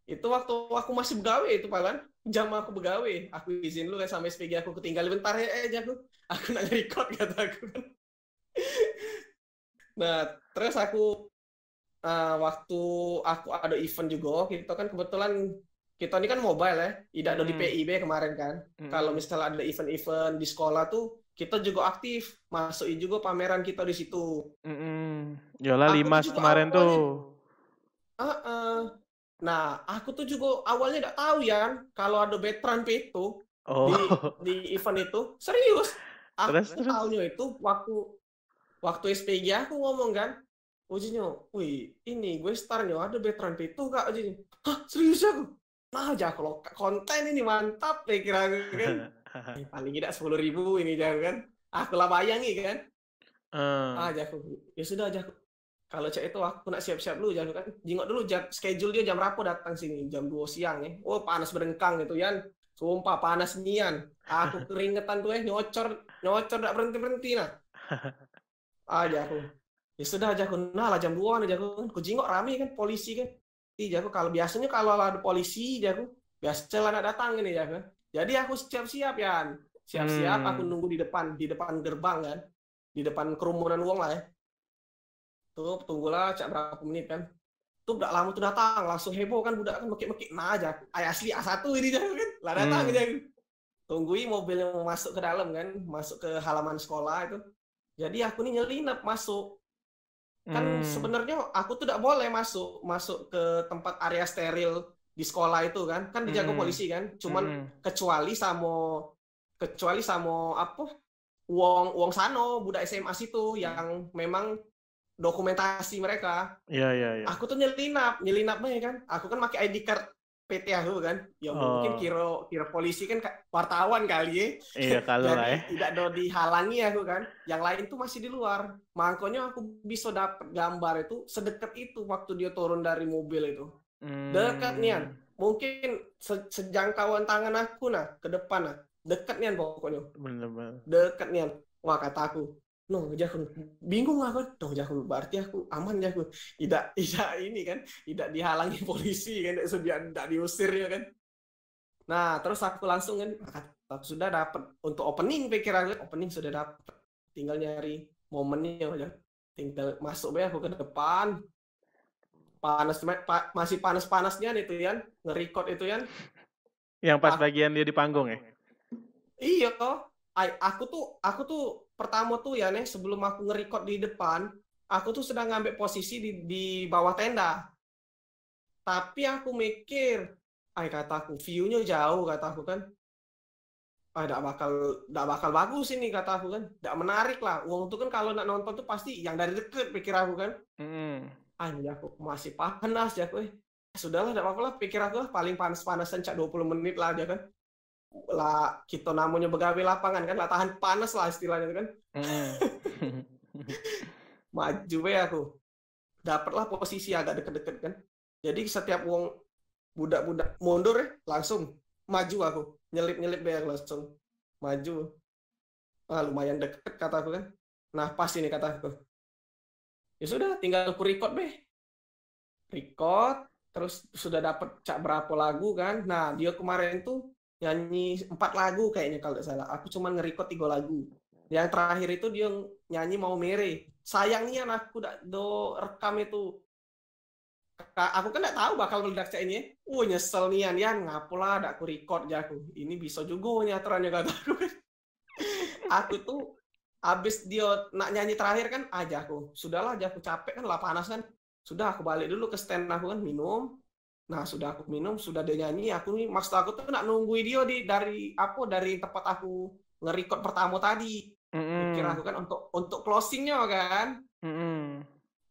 Itu waktu aku masih begawe itu palan jam aku begawe aku izin lu sama SPG aku ketinggalan bentar aja aku nak record kataku kan. Nah terus aku waktu aku ada event juga kita kan kebetulan kita ini kan mobile ya tidak ada di PIB kemarin kan. Kalau misalnya ada event-event di sekolah tuh kita juga aktif masukin juga pameran kita di situ. Yola 5 kemarin tuh. Nah, aku tuh juga awalnya tidak tahu ya kalau ada Betran Peto di event itu. Serius. Aku tahunya itu waktu SPG aku ngomong kan. Ujinya, wih ini gue starnya ada Betran Peto kak ujinya. Hah serius aku? Nah aja kalau konten ini mantap deh kira kan. Paling tidak 10.000 ini jago kan. Aku lah bayangi kan. Aja aku. Ya sudah aja aku. Kalau cek itu aku nak siap-siap dulu jangan kan. Jingok dulu schedule dia jam berapa datang sini, jam 2 siang ya. Oh, panas berengkang gitu Yan. Sumpah panas nian. Aku keringetan tuh nyocor nyocor enggak berhenti-berhenti nah. Aja aku. Ya sudah aja aku nah lah jam 2 aja aku. Ku jingok rame kan polisi kan. Iya aku kalau biasanya kalau ada polisi aja aku biasa celana datang ini ya kan. Jadi aku siap-siap Yan. Siap-siap aku nunggu di depan gerbang kan. Di depan kerumunan uang lah ya. Tuh tunggulah cak berapa menit kan tuh udah lama tuh datang langsung heboh kan budak kan mekik-mekik nah aja asli A1 ini kan lah datang aja tungguin mobil yang mau masuk ke dalam kan masuk ke halaman sekolah itu jadi aku nih nyelinap masuk kan sebenarnya aku tuh tidak boleh masuk ke tempat area steril di sekolah itu kan dijaga polisi kan cuman kecuali sama apa uang sano budak SMA situ yang memang dokumentasi mereka. Iya. Aku tuh nyelinapnya kan. Aku kan pakai ID card PT aku kan. Ya mungkin kira polisi kan wartawan kali ya. Iya kalau lah ya. Jadi tidak ada dihalangi aku kan. Yang lain tuh masih di luar. Makanya aku bisa dapat gambar itu sedekat itu waktu dia turun dari mobil itu. Dekat nian. Mungkin sejangkauan tangan aku nah ke depan nah. Dekat nian pokoknya. Bener. Dekat nian. Wah kata aku. No, aku bingung aku. No, aku berarti aku aman ya aku. Tidak ini kan, tidak dihalangi polisi kan, tidak diusir ya kan. Nah, terus aku langsung kan, aku sudah dapat untuk opening pikir aku, opening sudah dapat. Tinggal nyari momennya aja. Tinggal masuk aku ke depan. Panas masih panas-panasnya itu ya, nge-record itu ya. Yang pas bagian dia di panggung ya? Iya, aku tuh pertama tuh ya nih sebelum aku nge-record di depan, aku tuh sedang ngambil posisi di bawah tenda. Tapi aku mikir, kataku view-nya jauh kataku kan. Tidak bakal bagus ini kataku kan. Tidak menarik lah. Uang tuh kan kalau nak nonton tuh pasti yang dari deket pikir aku kan. Aku masih panas ya aku. Sudahlah tidak apa-apa lah pikir aku lah paling panas-panasan cak 20 menit lah aja kan. Lah kita namanya begawe lapangan kan lah tahan panas lah istilahnya kan maju ya aku dapatlah posisi agak deket-deket kan jadi setiap uang budak-budak mundur langsung maju aku nyelip ya langsung maju lumayan deket kataku kan nah pas ini kataku ya sudah tinggal aku record terus sudah dapat cak berapa lagu kan nah dia kemarin tuh nyanyi 4 lagu kayaknya kalau tidak salah. Aku cuma nge-record 3 lagu. Yang terakhir itu dia nyanyi Mau Mere. Sayangnya aku udah rekam itu. Aku kan tidak tahu bakal meledak cak ini. Nyesel nian ya ngapalah ada aku record ya aku. Ini bisa juga nyatarannya kata aku. Aku tuh habis dia nak nyanyi terakhir kan aja aku. Sudahlah aja aku capek kan lah panas kan. Sudah aku balik dulu ke stand aku kan minum. Nah sudah aku minum, sudah dia nyanyi, aku nih maksud aku tuh nak nungguin dia dari tempat aku nge-record pertama tadi. Pikir aku kan untuk closingnya kan.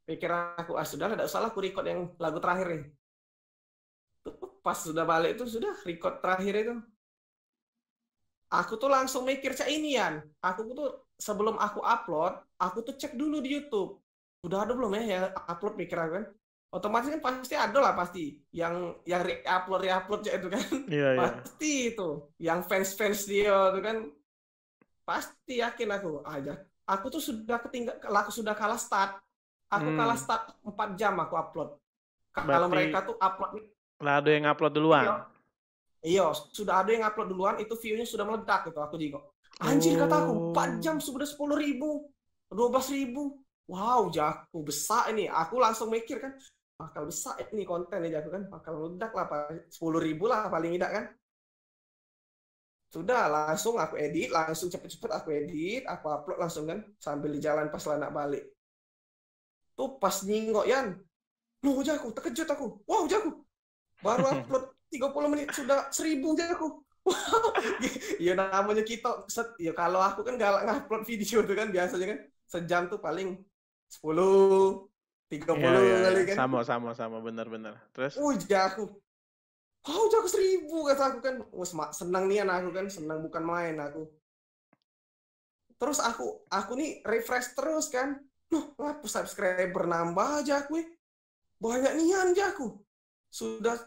Pikir aku sudah tidak usah lah aku record yang lagu terakhir nih. Pas sudah balik itu sudah record terakhir itu. Aku tuh langsung mikir cak ini Yan. Aku tuh sebelum aku upload, aku tuh cek dulu di YouTube. Udah ada belum ya yang upload pikir aku kan. Otomatis kan pasti ada lah pasti yang re-upload itu kan pasti itu yang fans dia itu kan pasti yakin aku tuh sudah kalah start kalah start 4 jam aku upload kalau mereka tuh upload lah ada yang upload duluan iya sudah ada yang upload duluan itu view-nya sudah meledak gitu aku juga anjir kata aku 4 jam sudah 10.000 12.000 wow jago besar ini aku langsung mikir kan bakal besar ini konten ini aku kan bakal meledak lah 10.000 lah paling tidak kan sudah langsung aku edit langsung cepet-cepet aku edit aku upload langsung kan sambil di jalan pas lah nak balik tuh pas nyingok Yan loh jago terkejut aku wow jago baru upload 30 menit sudah 1.000 jago wow ya namanya kita ya kalau aku kan galak ngupload video tuh kan biasanya kan sejam tuh paling 10 30 kali kan. Sama benar. Terus? Jago. Jago 1.000 kata aku kan. Senang nih aku kan, senang bukan main aku. Terus aku nih refresh terus kan. Ngapa subscriber nambah aja aku. Banyak nian aja aku. Sudah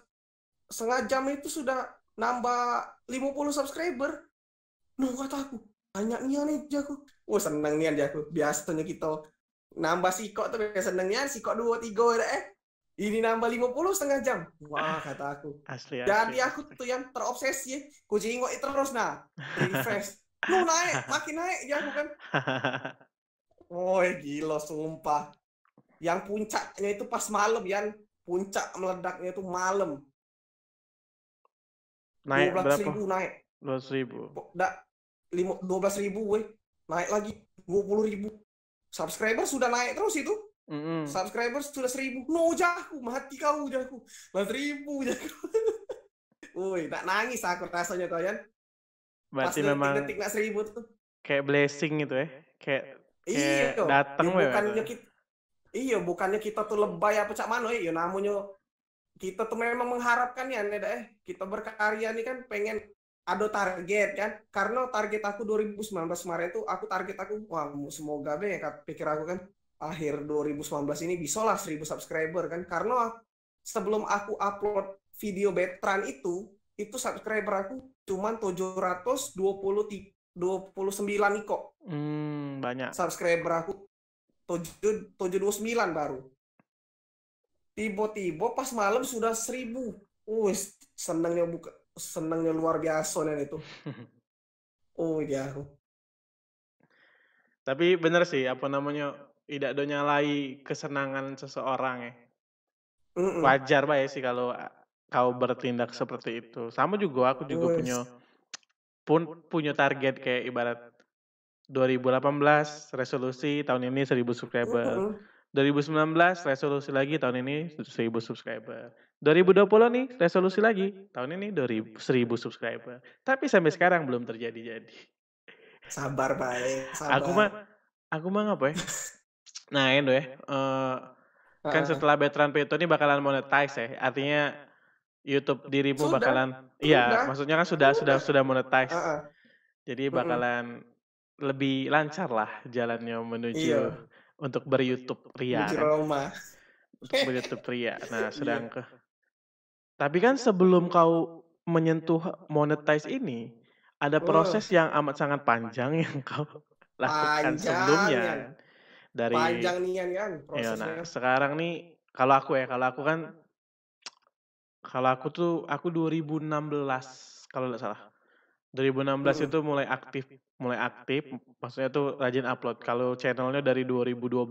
setengah jam itu sudah nambah 50 subscriber. Kata aku, banyak nian aja aku. Seneng nian aja aku. Biasanya kita nambah sikok tuh senengnya sikok 2 3 ini nambah 50 setengah jam. Wah, kata aku. Asli. Jadi aku tuh yang terobsesi, kucing kok terus refresh. Naik, makin naik ya aku kan. Gila sumpah. Yang puncaknya itu pas malam, Yan. Puncak meledaknya itu malam. Naik 12.000 berapa? naik. 12.000. 12.000 naik lagi 20.000. Subscriber sudah naik terus itu. Subscriber sudah 1.000. Jaku mati kau jaku. 1.000 jaku. Tak nangis aku rasanya kalian. Berarti memang detik-detik nak 1.000 tuh. Kayak blessing gitu ya. Kayak datang bukannya kita. Bukannya kita tuh lebay apa cak mano ya namanya kita tuh memang mengharapkan ya kita berkarya nih kan pengen ada target kan, karena target aku 2019 kemarin tuh wah semoga pikir aku kan akhir 2019 ini bisa lah 1.000 subscriber kan, karena sebelum aku upload video Betran itu subscriber aku cuman 729 kok. Banyak. Subscriber aku 729 baru. Tiba-tiba pas malam sudah 1.000. Senangnya luar biasa nih itu. Aku. Tapi bener sih tidak do nyalai kesenangan seseorang ya. Wajar banget sih kalau kau bertindak seperti itu. Sama juga aku juga punya target kayak ibarat 2018 resolusi tahun ini 1.000 subscriber. 2019 resolusi lagi tahun ini 1.000 subscriber. 2020 nih resolusi lagi tahun ini 1.000 subscriber. Tapi sampai sekarang belum terjadi-jadi. Sabar baik. Aku mah ngapa ya? Nah Endo ya. Kan setelah Betran Peto ini bakalan monetize ya. Artinya YouTube dirimu bakalan maksudnya kan sudah monetize. Jadi bakalan lebih lancar lah jalannya menuju untuk ber-YouTube pria kan. Untuk ber-YouTube pria. Nah, tapi kan sebelum kau menyentuh monetize ini, ada proses yang amat sangat panjang yang kau lakukan sebelumnya. Dari panjang nian kan prosesnya. Nah, sekarang nih kalau aku aku 2016 kalau nggak salah. 2016 itu mulai aktif, maksudnya tuh rajin upload. Kalau channelnya dari 2012,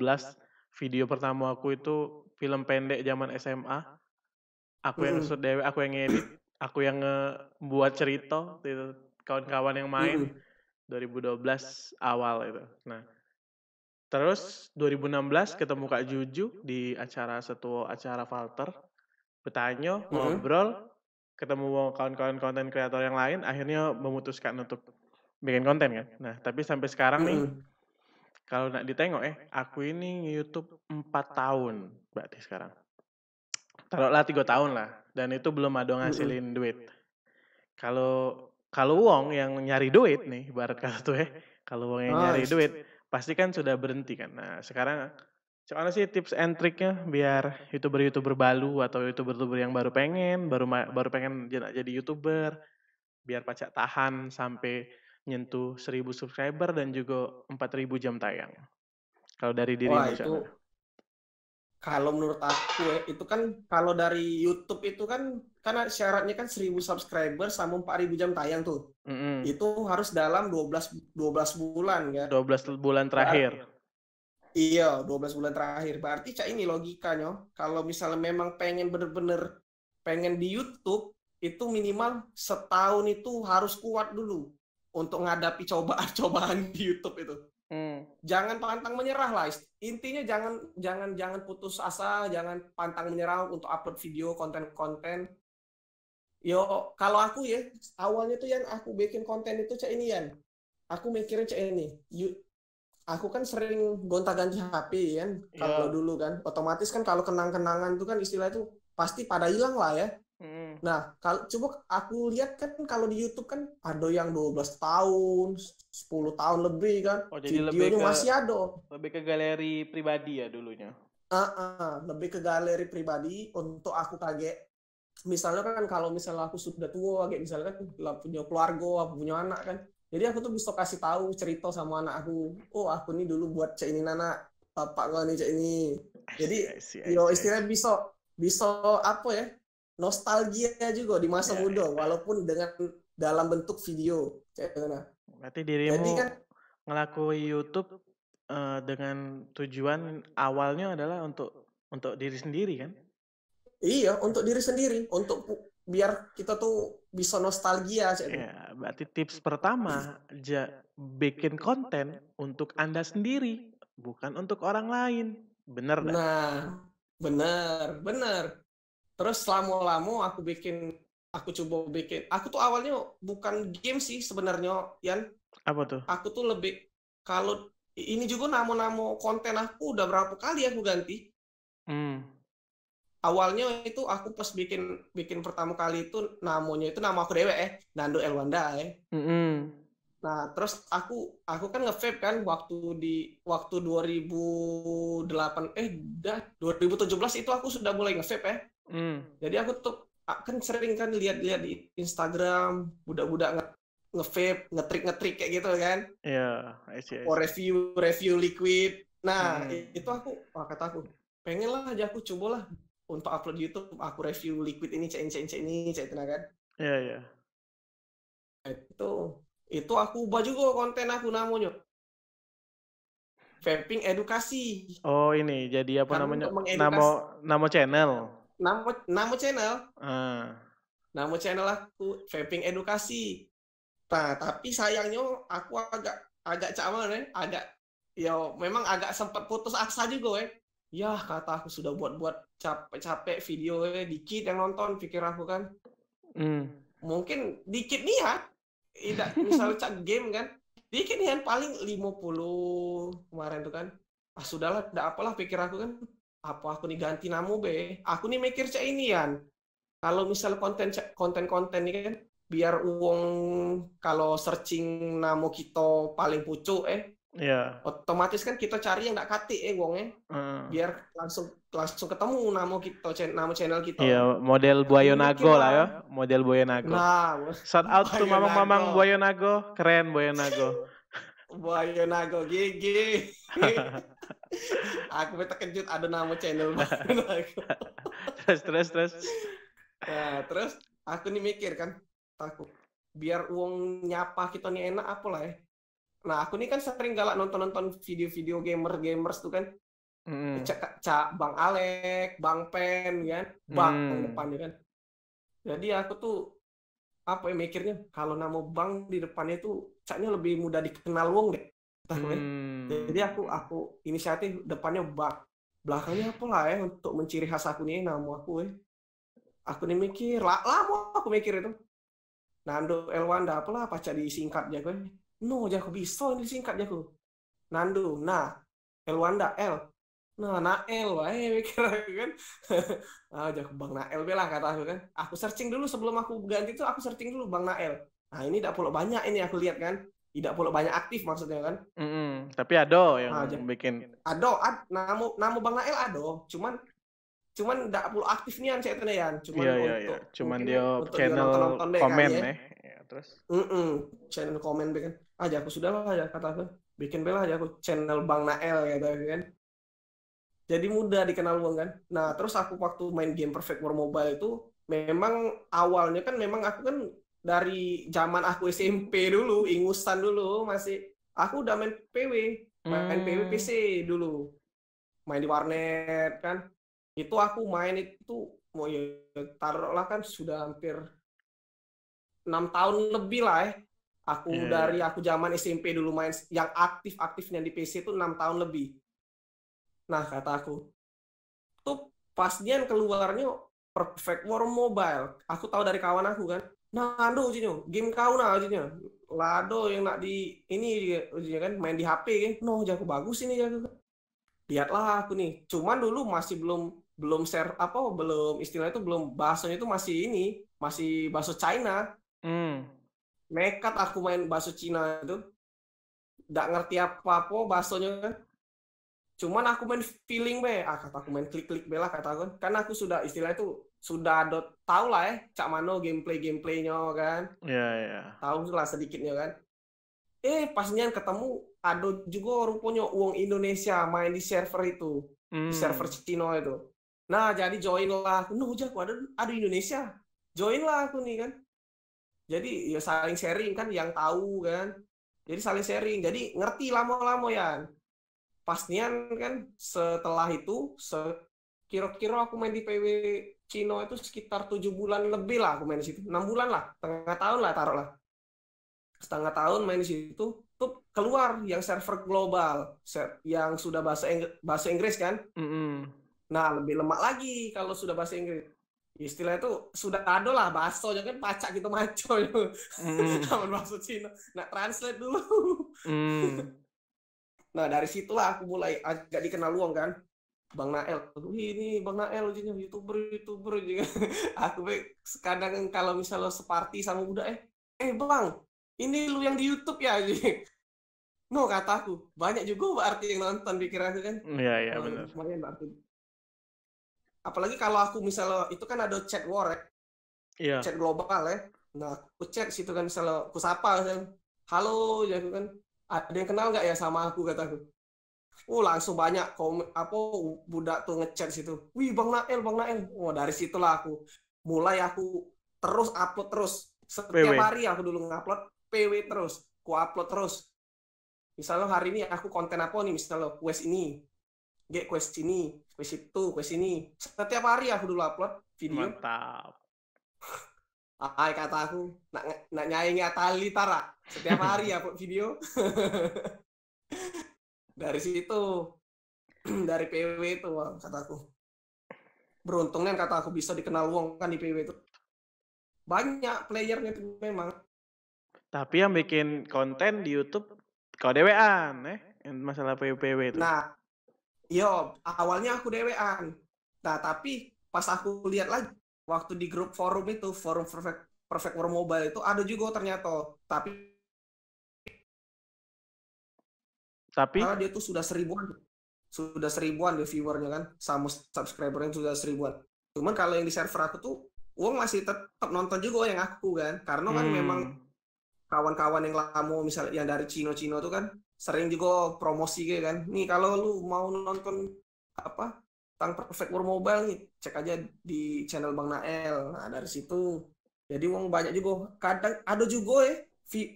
video pertama aku itu film pendek zaman SMA. Aku yang shoot dewe, aku yang ngedit, aku yang buat cerita, gitu. Kawan-kawan yang main. 2012 awal itu. Nah, terus 2016 ketemu Kak Juju di acara Falter. Bertanya, ngobrol, ketemu kawan-kawan konten kreator yang lain, akhirnya memutuskan untuk bikin konten kan. Nah, tapi sampai sekarang nih, kalau nak ditengok aku ini YouTube 4 tahun berarti sekarang. Taruhlah 3 tahun lah, dan itu belum ada ngasilin duit. Kalau wong yang nyari duit nih, ibarat kata tuh kalau wong yang nyari duit, pasti kan sudah berhenti kan. Nah, sekarang soalnya sih tips and triknya biar YouTuber baru atau YouTuber yang baru pengen jadi YouTuber, biar pacak tahan sampai nyentuh 1.000 subscriber dan juga 4.000 jam tayang. Kalau dari dirimu itu kalau menurut aku itu kan kalau dari YouTube itu kan karena syaratnya kan 1.000 subscriber sama 4.000 jam tayang tuh. Itu harus dalam 12 bulan kan. 12 bulan terakhir. Iya, 12 bulan terakhir. Berarti cak ini logikanya. Kalau misalnya memang pengen bener-bener pengen di YouTube, itu minimal setahun itu harus kuat dulu untuk menghadapi cobaan-cobaan di YouTube itu. Jangan pantang menyerah lah. Intinya jangan putus asa, jangan pantang menyerah untuk upload video konten-konten. Yo, kalau aku ya, awalnya tuh yang aku bikin konten itu cak ini Yan. Aku mikirnya cak ini. Aku kan sering gonta-ganti HP kan, kalau dulu kan, otomatis kan kalau kenang-kenangan itu kan istilah itu pasti pada hilang lah ya. Nah, kalau coba aku lihat kan kalau di YouTube kan ada yang 12 tahun, 10 tahun lebih kan. Oh, jadi Videonya masih ada. lebih ke galeri pribadi ya dulunya. Lebih ke galeri pribadi untuk aku kaget. Misalnya kan kalau misalnya aku sudah tua, kayak misalnya kan punya keluarga, aku punya anak kan. Jadi aku tuh bisa kasih tahu cerita sama anak aku. Oh, aku nih dulu buat cek ini Nana, bapak gua nih cek ini. Jadi yo istilahnya bisa apa ya? Nostalgia juga di masa muda walaupun dengan dalam bentuk video. Berarti dirimu kan ngelakuin YouTube dengan tujuan awalnya adalah untuk diri sendiri kan? Iya, untuk diri sendiri, untuk biar kita tuh bisa nostalgia. Ya, berarti tips pertama, bikin konten untuk Anda sendiri, bukan untuk orang lain. Bener dah? Nah, bener. Terus lama-lama aku coba bikin. Aku tuh awalnya bukan game sih sebenarnya, Yan. Apa tuh? Aku tuh lebih, kalau ini juga nama-nama konten aku udah berapa kali aku ganti. Awalnya itu aku pas bikin pertama kali itu namanya itu nama aku dewe Nando Elwanda Nah, terus aku kan nge-vape kan waktu 2008 2017 itu aku sudah mulai nge-vape Jadi aku tuh kan sering kan lihat-lihat di Instagram budak-budak nge-vape, ngetrik kayak gitu kan. Iya, review liquid. Nah, itu kata aku, pengen lah aja aku cobalah untuk upload YouTube, aku review liquid ini, cek ini, kan. Iya. Itu aku ubah juga konten aku namanya. Vaping edukasi. Oh, ini jadi apa namanya? Nama channel. Nama channel. Nama channel aku vaping edukasi. Nah, tapi sayangnya aku agak memang agak sempat putus asa juga Ya, kata aku sudah buat capek-capek video dikit yang nonton, pikir aku kan. Mungkin dikit nih ya. Tidak misalnya cak game kan. Dikit nih kan paling 50 kemarin tuh kan. Sudahlah, tidak apalah pikir aku kan. Apa aku nih ganti nama be. Aku nih mikir cak ini kan. Kalau misalnya konten ini kan biar uang kalau searching nama kita paling pucuk otomatis kan kita cari yang nggak kati uangnya biar langsung ketemu nama channel kita. Iya, model Buaya Nago lah ya, model Buaya Nago. Nah, shout out tuh mamang Buaya Nago, keren Buaya Nago. Buaya Nago GG. Aku terkejut ada nama channel Buaya Nago. Terus. Nah, terus aku nih mikir kan, aku biar uang nyapa kita nih enak apa lah Nah, aku nih kan sering galak nonton video-video gamers tuh kan. Cak Bang Alek, Bang Pen kan, Bang depannya kan. Jadi aku tuh mikirnya kalau nama Bang di depannya tuh caknya lebih mudah dikenal wong deh. Jadi aku inisiatif depannya Bang. Belakangnya apa lah untuk menciri khas aku nih nama aku Aku nih mikir, lama aku mikir itu. Nando Elwanda apalah pacar disingkat jago. No, jago bisa ini disingkat jago. Nando, Elwanda L. Nael mikir aku kan. Jago Bang Nael bela kata aku kan. Aku searching dulu sebelum aku ganti itu aku searching dulu Bang Nael. Nah, ini tidak perlu banyak ini aku lihat kan. Tidak perlu banyak aktif maksudnya kan. Tapi ada yang bikin. Ada nama Bang Nael ada, cuman tidak perlu aktif nih saya tenean cuman dia channel komen terus channel komen kan aja aku sudah lah ya kata aku bikin bela aja aku channel Bang Nael gitu kan jadi mudah dikenal uang kan. Nah terus aku waktu main game Perfect War Mobile itu memang awalnya kan memang aku kan dari zaman aku SMP dulu ingusan dulu masih aku udah main PW PC dulu main di warnet kan. Itu aku main itu taruhlah kan sudah hampir 6 tahun lebih lah Aku dari aku zaman SMP dulu main yang aktifnya di PC itu 6 tahun lebih. Nah, kata aku. Tuh pas dia keluarnya Perfect War Mobile. Aku tahu dari kawan aku kan. Nah, aduh ujinya, game kau nah ujinya. Lado yang nak di ini ujinya kan main di HP kan. No, jago bagus ini jago. Lihatlah aku nih. Cuman dulu masih belum belum share apa belum istilahnya itu belum bahasanya itu masih bahasa China. Nekat aku main bahasa Cina itu, nggak ngerti apa-apa bahasanya kan. Cuman aku main feeling be, kata aku main klik-klik bela kata aku kan aku sudah istilah itu sudah ada tahu lah cak mano gameplaynya kan. Tahu lah sedikitnya kan. Pasnya ketemu ada juga rupanya uang Indonesia main di server itu, di server Cino itu. Nah jadi join lah, aku ada Indonesia, join lah aku nih kan. Jadi ya saling sharing kan yang tahu kan. Jadi saling sharing, jadi ngerti lama-lama ya. Pasnya kan setelah itu kira-kira aku main di PW Cino itu sekitar 7 bulan lebih lah aku main di situ. 6 bulan lah, setengah tahun lah taruh lah. Setengah tahun main di situ tuh keluar yang server global yang sudah bahasa Inggris kan. Nah lebih lemak lagi kalau sudah bahasa Inggris, istilah itu sudah ada lah bahasanya kan pacak gitu maco sama bahasa Cina. Nah translate dulu. Nah dari situlah aku mulai agak dikenal luang kan. Bang Nael, ini Bang Nael youtuber juga. Aku kadang kalau misalnya separti sama udah bang, ini lu yang di YouTube ya? No kataku, banyak juga berarti yang nonton pikiran aku kan. Iya benar. Lumayan berarti. Apalagi kalau aku misalnya itu kan ada chat war ya, chat global ya. Nah aku chat situ kan misalnya aku sapa kan, halo ya kan, ada yang kenal nggak ya sama aku kataku. Langsung banyak budak tuh ngechat situ. Wih Bang Nael. Dari situlah aku terus upload terus. Setiap hari aku dulu ngupload PW terus. Aku upload terus. Misalnya hari ini aku konten apa nih, misalnya quest ini. Quest ini, quest itu, quest ini. Setiap hari aku dulu upload video. Mantap. Kata aku, nak nyaingi Atali Tara. Setiap hari upload video. Dari situ, dari PW itu kataku. Beruntungnya kata aku bisa dikenal uang kan di PW itu. Banyak playernya itu memang. Tapi yang bikin konten di YouTube kau dewean masalah PW itu. Nah, awalnya aku dewean. Nah, tapi pas aku lihat lagi waktu di grup forum itu, forum Perfect War Mobile itu ada juga ternyata. Tapi karena dia tuh sudah seribuan deh viewernya kan, sama subscribernya sudah 1000-an. Cuman kalau yang di server aku tuh uang masih tetap nonton juga yang aku kan, karena kan memang kawan-kawan yang lama misalnya yang dari Cino tuh kan sering juga promosi kayak kan, nih kalau lu mau nonton tentang Perfect War Mobile nih cek aja di channel Bang Nael. Nah dari situ jadi uang banyak juga. Kadang ada juga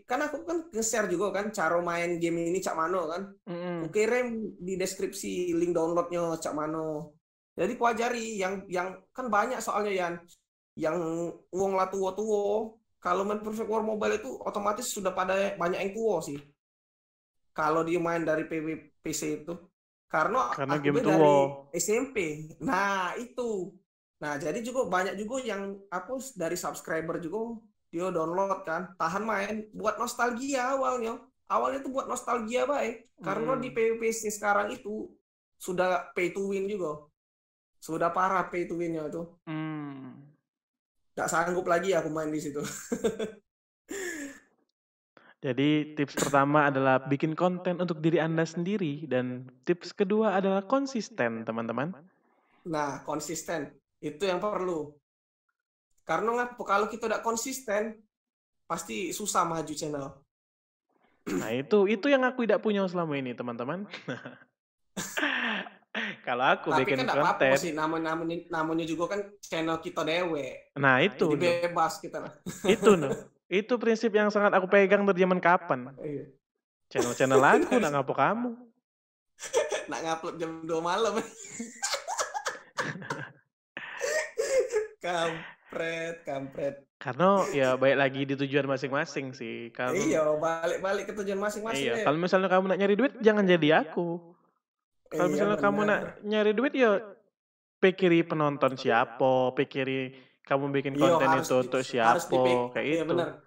kan aku kan nge-share juga kan cara main game ini cak mano kan. Aku kirim di deskripsi link downloadnya cak mano. Jadi ku ajari yang kan banyak soalnya yang uang lah tua-tua. Kalau main Perfect War Mobile itu otomatis sudah pada banyak yang tua sih. Kalau dia main dari PC itu. Karena aku game dari SMP. Nah itu. Nah jadi juga banyak juga yang dari subscriber juga dia download kan, tahan main buat nostalgia awalnya tuh buat nostalgia baik, karena di PWPC sekarang itu sudah pay to win juga, sudah parah pay to winnya itu. Gak sanggup lagi aku main di situ. Jadi tips pertama adalah bikin konten untuk diri Anda sendiri, dan tips kedua adalah konsisten teman-teman. Nah konsisten itu yang perlu. Karena kalau kita tidak konsisten, pasti susah maju channel. Nah itu yang aku tidak punya selama ini teman-teman. Kalau aku tapi bikin kan konten. Apa-apa sih, namanya juga kan channel kita dewe. Nah itu. Jadi bebas kita lah. Itu prinsip yang sangat aku pegang dari zaman kapan. Channel aku nak ngapa kamu? Nak ngupload jam 2 malam. Kampret. Karena ya baik lagi di tujuan masing-masing sih. Iya, balik ke tujuan masing-masing. Iya, kalau misalnya kamu nak nyari duit, jangan jadi aku. Kalau misalnya kamu nak nyari duit, ya pikiri penonton siapa, pikiri kamu bikin konten itu untuk siapa, kayak iya, itu. Benar.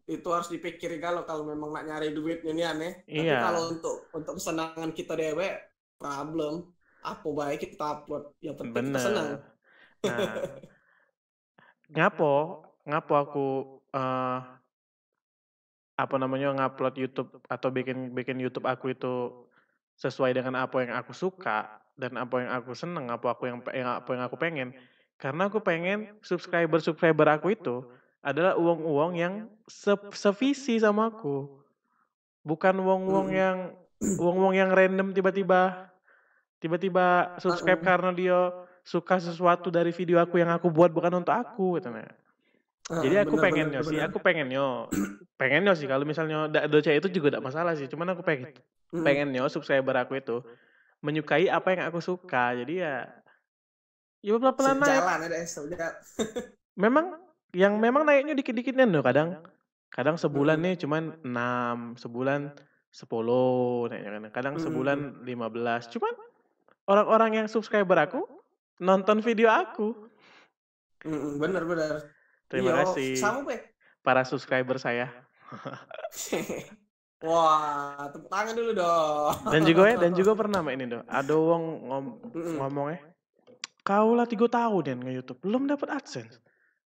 Itu harus dipikiri kalau memang nak nyari duit ini aneh. Tapi kalau untuk kesenangan kita dewe, problem. Apa baik kita upload, yang penting kita senang. Bener. Nah, ngapo aku apa namanya ngupload YouTube atau bikin bikin YouTube aku itu sesuai dengan apa yang aku suka dan apa yang aku seneng, apa yang aku pengen. Karena aku pengen subscriber aku itu adalah uang-uang yang sevisi sama aku. Bukan Mm-mm. uang-uang yang random tiba-tiba subscribe Mm-mm. karena dia suka sesuatu dari video aku yang aku buat bukan untuk aku gitu nah. Jadi Bener bener bener. pengennya sih kalau misalnya doce itu juga tidak masalah sih. Cuman aku Mm-mm. pengennya subscriber aku itu menyukai apa yang aku suka. Jadi ya pelan-pelan naik. Sejalan ada sejalan. Memang naiknya dikit-dikitnya loh kadang. Kadang sebulan Mm-mm. nih cuman 6, sebulan 10 naiknya kan. Kadang Mm-mm. sebulan 15. Cuman orang-orang yang subscriber aku nonton video aku. Mm-mm. Bener bener. Terima Iya, kasih sama be. para subscriber saya. Wah, tepuk tangan dulu dong. Dan juga pernah ini do. Ada wong Mm-mm. ngomongnya, kau lah 3 tahun ya nge-YouTube, belum dapat AdSense.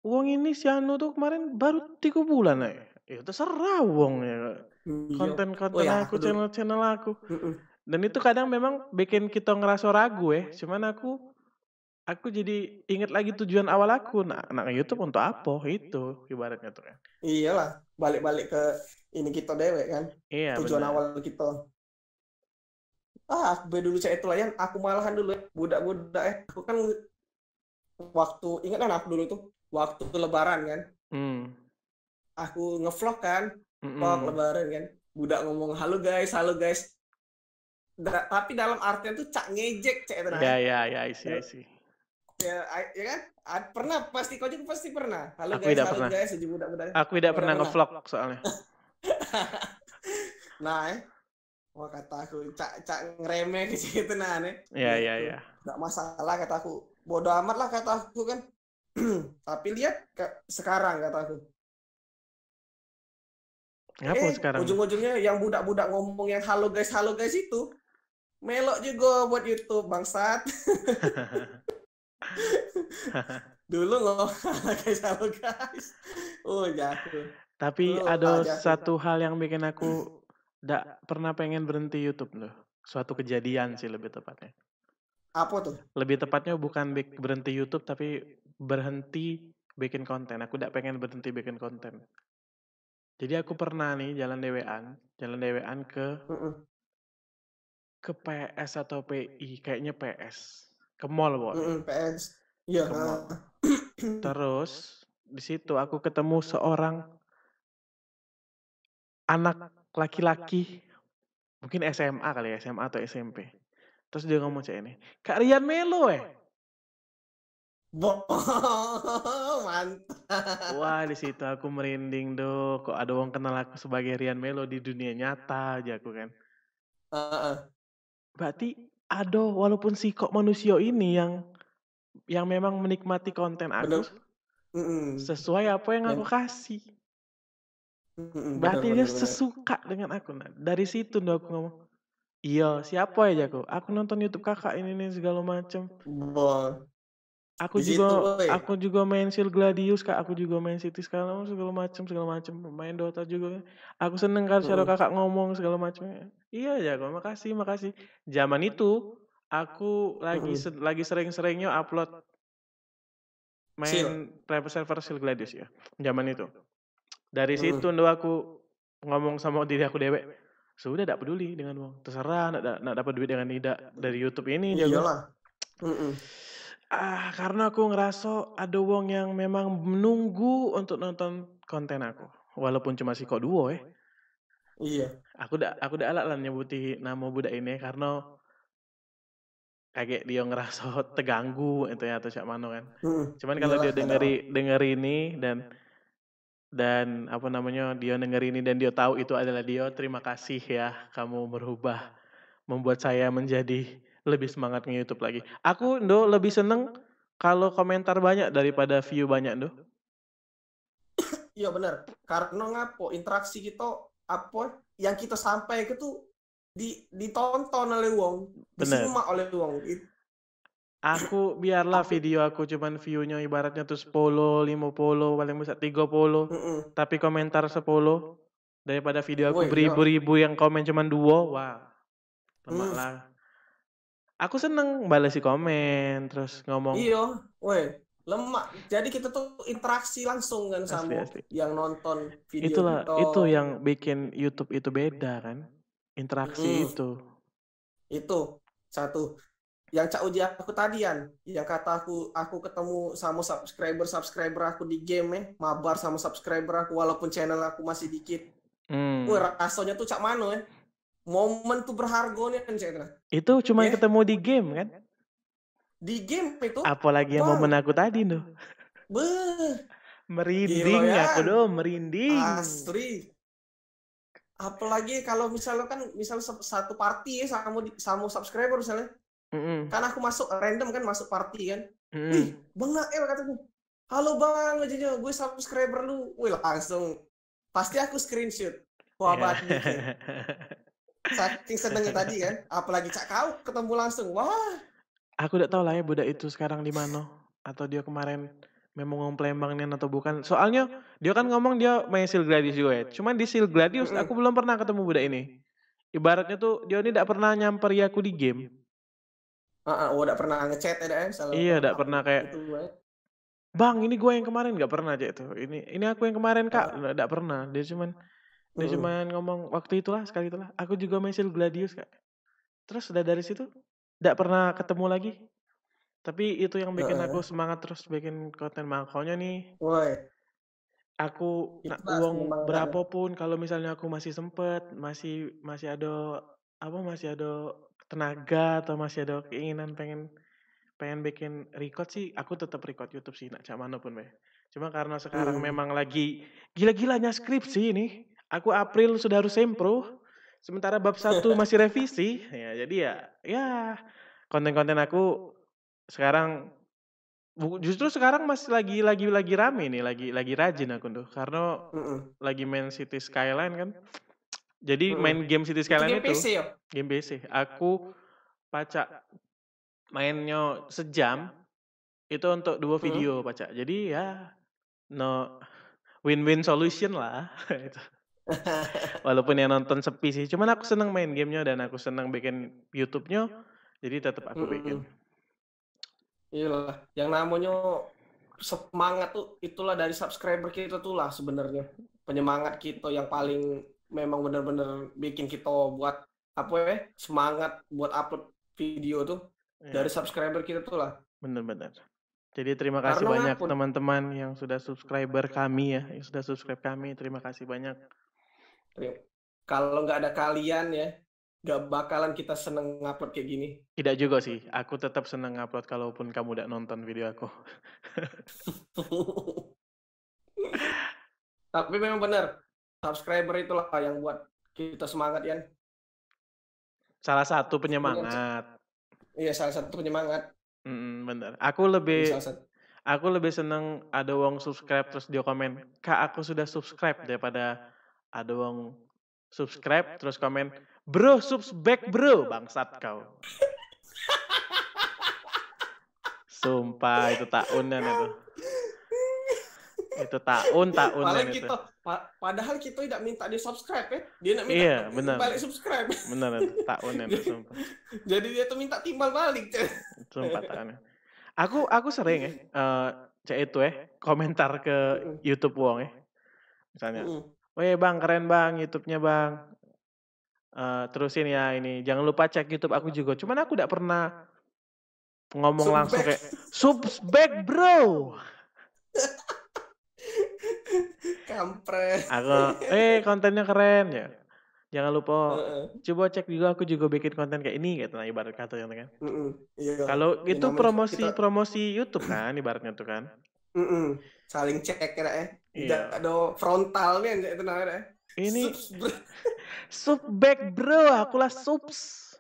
Uang ini si Anu tuh kemarin baru 3 bulan aja. Ya terserah uang ya. Iya. Oh Konten-konten ya, aku, aku dulu. channel aku. Mm-mm. Dan itu kadang memang bikin kita ngerasa ragu ya. Cuman aku jadi inget lagi tujuan awal aku. Nah YouTube untuk apa? Itu ibaratnya tuh kan. Iyalah, balik-balik ke ini kita dewek kan. Iya Tujuan benar. awal kita. Be dulu saya itu layan, aku malahan dulu ya. Budak-budak ya. Aku kan waktu, ingat kan aku dulu tuh, waktu lebaran kan. Hmm. Aku ngevlog kan, vlog Mm-mm. lebaran kan. Budak ngomong, halo guys. Tapi dalam artian tuh cak ngejek, cak itu nah ya. Ya, I see. Ya kan? Pernah, pasti kau juga pasti pernah. Aku tidak Halo pernah. guys, aja budak-budak. Aku tidak Kau udah pernah pernah. ngevlog soalnya. Nah, wah kata aku cak ngeremeh ke situ nah nih. Gitu. Ya. Gak masalah kata aku. Bodoh amat lah kata aku kan. Tapi lihat sekarang kata aku. Ngapa sekarang? Ujung-ujungnya yang budak-budak ngomong yang halo guys itu melok juga buat YouTube bangsat. Dulu ngomong halo guys. Oh jatuh. Tapi Ah, ada jatuh. satu hal yang bikin aku tidak pernah pengen berhenti YouTube loh. Suatu kejadian sih lebih tepatnya. Apa tuh? Lebih tepatnya bukan berhenti YouTube tapi berhenti bikin konten. Aku tidak pengen berhenti bikin konten. Jadi aku pernah nih jalan dewean Mm-mm. ke PS atau PI, kayaknya PS. Ke mall pokoknya, PS. Iya. ke mall. Terus di situ aku ketemu seorang anak laki-laki, mungkin SMA kali ya, SMA atau SMP. Terus dia ngomong cek ini, Kak Rian Melo Mantap. Wah di situ aku merinding do, kok ada orang kenal aku sebagai Rian Melo di dunia nyata aja aku kan. Berarti ada walaupun si kok manusia ini yang memang menikmati konten aku Bener. Mm-mm. sesuai apa yang aku Dan kasih. bener Berarti dia bener bener. sesuka dengan aku. Nah, dari situ aku ngomong, iya siapa ya aku? Aku nonton YouTube kakak ini nih segala macem. Bon. Aku Di situ, juga woi. aku juga main Shield Gladius kak. Aku juga main City segala macem. Main Dota juga. Aku seneng kalau cara Mm-mm. kakak ngomong segala macam. Iya ya, makasih. Zaman itu aku Mm-mm. lagi sering-seringnya upload Chill. main private server Shield Gladius ya. Zaman itu. Dari situ Mm-mm. aku ngomong sama diri aku dewek. Sudah tidak peduli dengan uang. Terserah nak dapat duit dengan tidak dari YouTube ini jago. Iyalah. Mm-mm. Karena aku ngerasa ada wong yang memang menunggu untuk nonton konten aku. Walaupun cuma si kok duo Iya. Aku dah alat lah nyebuti nama budak ini karena kayak dia ngerasa terganggu itu ya atau siapa mano kan. Mm-mm. Cuman kalau Iyalah dia ada orang. denger ini dan apa namanya dia denger ini dan dia tahu itu adalah dia, terima kasih ya kamu berubah membuat saya menjadi lebih semangat nge-YouTube lagi. Aku lebih seneng kalau komentar banyak daripada view banyak Iya benar. Karena ngapo interaksi kita apa yang kita sampai itu ditonton oleh wong, Bener. disimak oleh wong. Aku biarlah Aku video aku cuman view-nya ibaratnya tuh 10, 50, paling besar 30, heeh. tapi komentar 10 daripada video aku Woi, iya. beribu-ribu yang komen cuman 2, wah, lemak Hmm, lah. Aku seneng balesi komen, terus ngomong iya, woi, lemak. Jadi kita tuh interaksi langsung kan asli sama asli. yang nonton video Itulah, kita. itu yang bikin YouTube itu beda kan, interaksi Hmm, itu. itu satu. Yang Cak Uji aku tadian, yang kata aku ketemu sama subscriber aku di game mabar sama subscriber aku walaupun channel aku masih dikit. Hmm. Wah, rasanya tuh Cak Mano momen tuh berharga nih kan Cak. Itu cuman Ya, ketemu di game kan? di game itu, Apalagi yang Bang. momen aku tadi tuh. Beh, gila Merinding ya. aku dong, merinding. Asli. Apalagi kalau misalnya kan satu party sama subscriber misalnya. Mm-mm. Kan aku masuk random kan masuk party kan. Wih, Mm-mm. Bang Nael katanya. Halo Bang, aja gue subscriber lu. Wih, langsung pasti aku screenshot. Wah, Iya. abadi kayak. Saking senengnya tadi kan, apalagi Cak kau ketemu langsung. Wah, Aku udah tahu lah ya budak itu sekarang di mana, atau dia kemarin memang ngomong Palembang nih atau bukan. Soalnya dia kan ngomong dia main Seal Gladius juga ya. Cuman di Seal Gladius aku belum pernah ketemu budak ini. Ibaratnya tuh dia ini tidak pernah nyamperi aku di game. udah pernah ngechat ya, Iya, salah tidak pernah kayak, itu Bang, ini gue yang kemarin nggak pernah aja itu. Ini aku yang kemarin Kak, nggak pernah. Dia cuman ngomong waktu itulah sekali itulah. Aku juga main Seal Gladius Kak. Terus udah dari situ nggak pernah ketemu lagi. Tapi itu yang bikin aku semangat terus bikin konten. Makanya nih Woi, aku itulah uang penyemangatnya. berapapun kalau misalnya aku masih sempet, masih masih ada apa masih ada tenaga atau masih ada keinginan pengen pengen bikin record sih, aku tetap record YouTube sih, nak cak mana pun be. Cuma karena sekarang memang lagi gila-gilanya skripsi ini, aku April sudah harus sempro, sementara bab 1 masih revisi, ya jadi ya konten-konten aku sekarang justru sekarang masih lagi rame nih, lagi rajin aku tuh, karena lagi main City Skyline kan. Jadi main game City Itu Skyline game itu, PC ya? game PC. Aku pacak mainnya sejam itu untuk 2 video pacak. Jadi ya no win-win solution lah. Itu. Walaupun yang nonton sepi sih. Cuman aku seneng main gamenya dan aku seneng bikin YouTube-nya. Jadi tetap aku bikin. Iyalah, yang namanya semangat tuh itulah dari subscriber kita tuh lah sebenarnya. Penyemangat kita yang paling memang benar-benar bikin kita buat apa ya? Semangat buat upload video tuh dari Ya, subscriber kita tuh lah. bener-bener. Jadi terima kasih Karena banyak ngapun teman-teman yang sudah subscriber kami ya, yang sudah subscribe kami. Terima kasih banyak. kalau nggak ada kalian ya, nggak bakalan kita seneng ngupload kayak gini. Tidak juga sih, aku tetap senang upload kalaupun kamu udah nonton video aku. Tapi memang benar, subscriber itulah yang buat kita semangat ya. Salah satu Dengan penyemangat. iya salah satu penyemangat. Bener. Iya, salah satu. Aku lebih seneng ada wong subscribe terus dia komen, Kak aku sudah subscribe, daripada ada wong subscribe terus komen, Bro subs back bro, bangsat kau. Sumpah itu tahunan itu. Itu tahunan itu. Padahal kita tidak minta di subscribe ya. Dia nak minta Iya, benar. balik subscribe. Benar itu, tahunan itu sumpah. Jadi dia tuh minta timbal balik. Sumpah tahunan. Aku sering ya, cek itu komentar ke YouTube wong misalnya, weh bang keren bang YouTube-nya bang, terusin ya ini, jangan lupa cek YouTube aku juga. Cuman aku tidak pernah ngomong langsung kayak subs back bro. Kampret. Aku kontennya keren ya. Jangan lupa coba cek juga, aku juga bikin konten kayak ini gitu, nah ibarat kata kan. Iya. Kalau Ya, itu namanya kita promosi YouTube kan ibaratnya tuh kan. saling cek ya. Tidak Iya. ada frontal nih itu namanya. Ini sub back bro, akulah subs.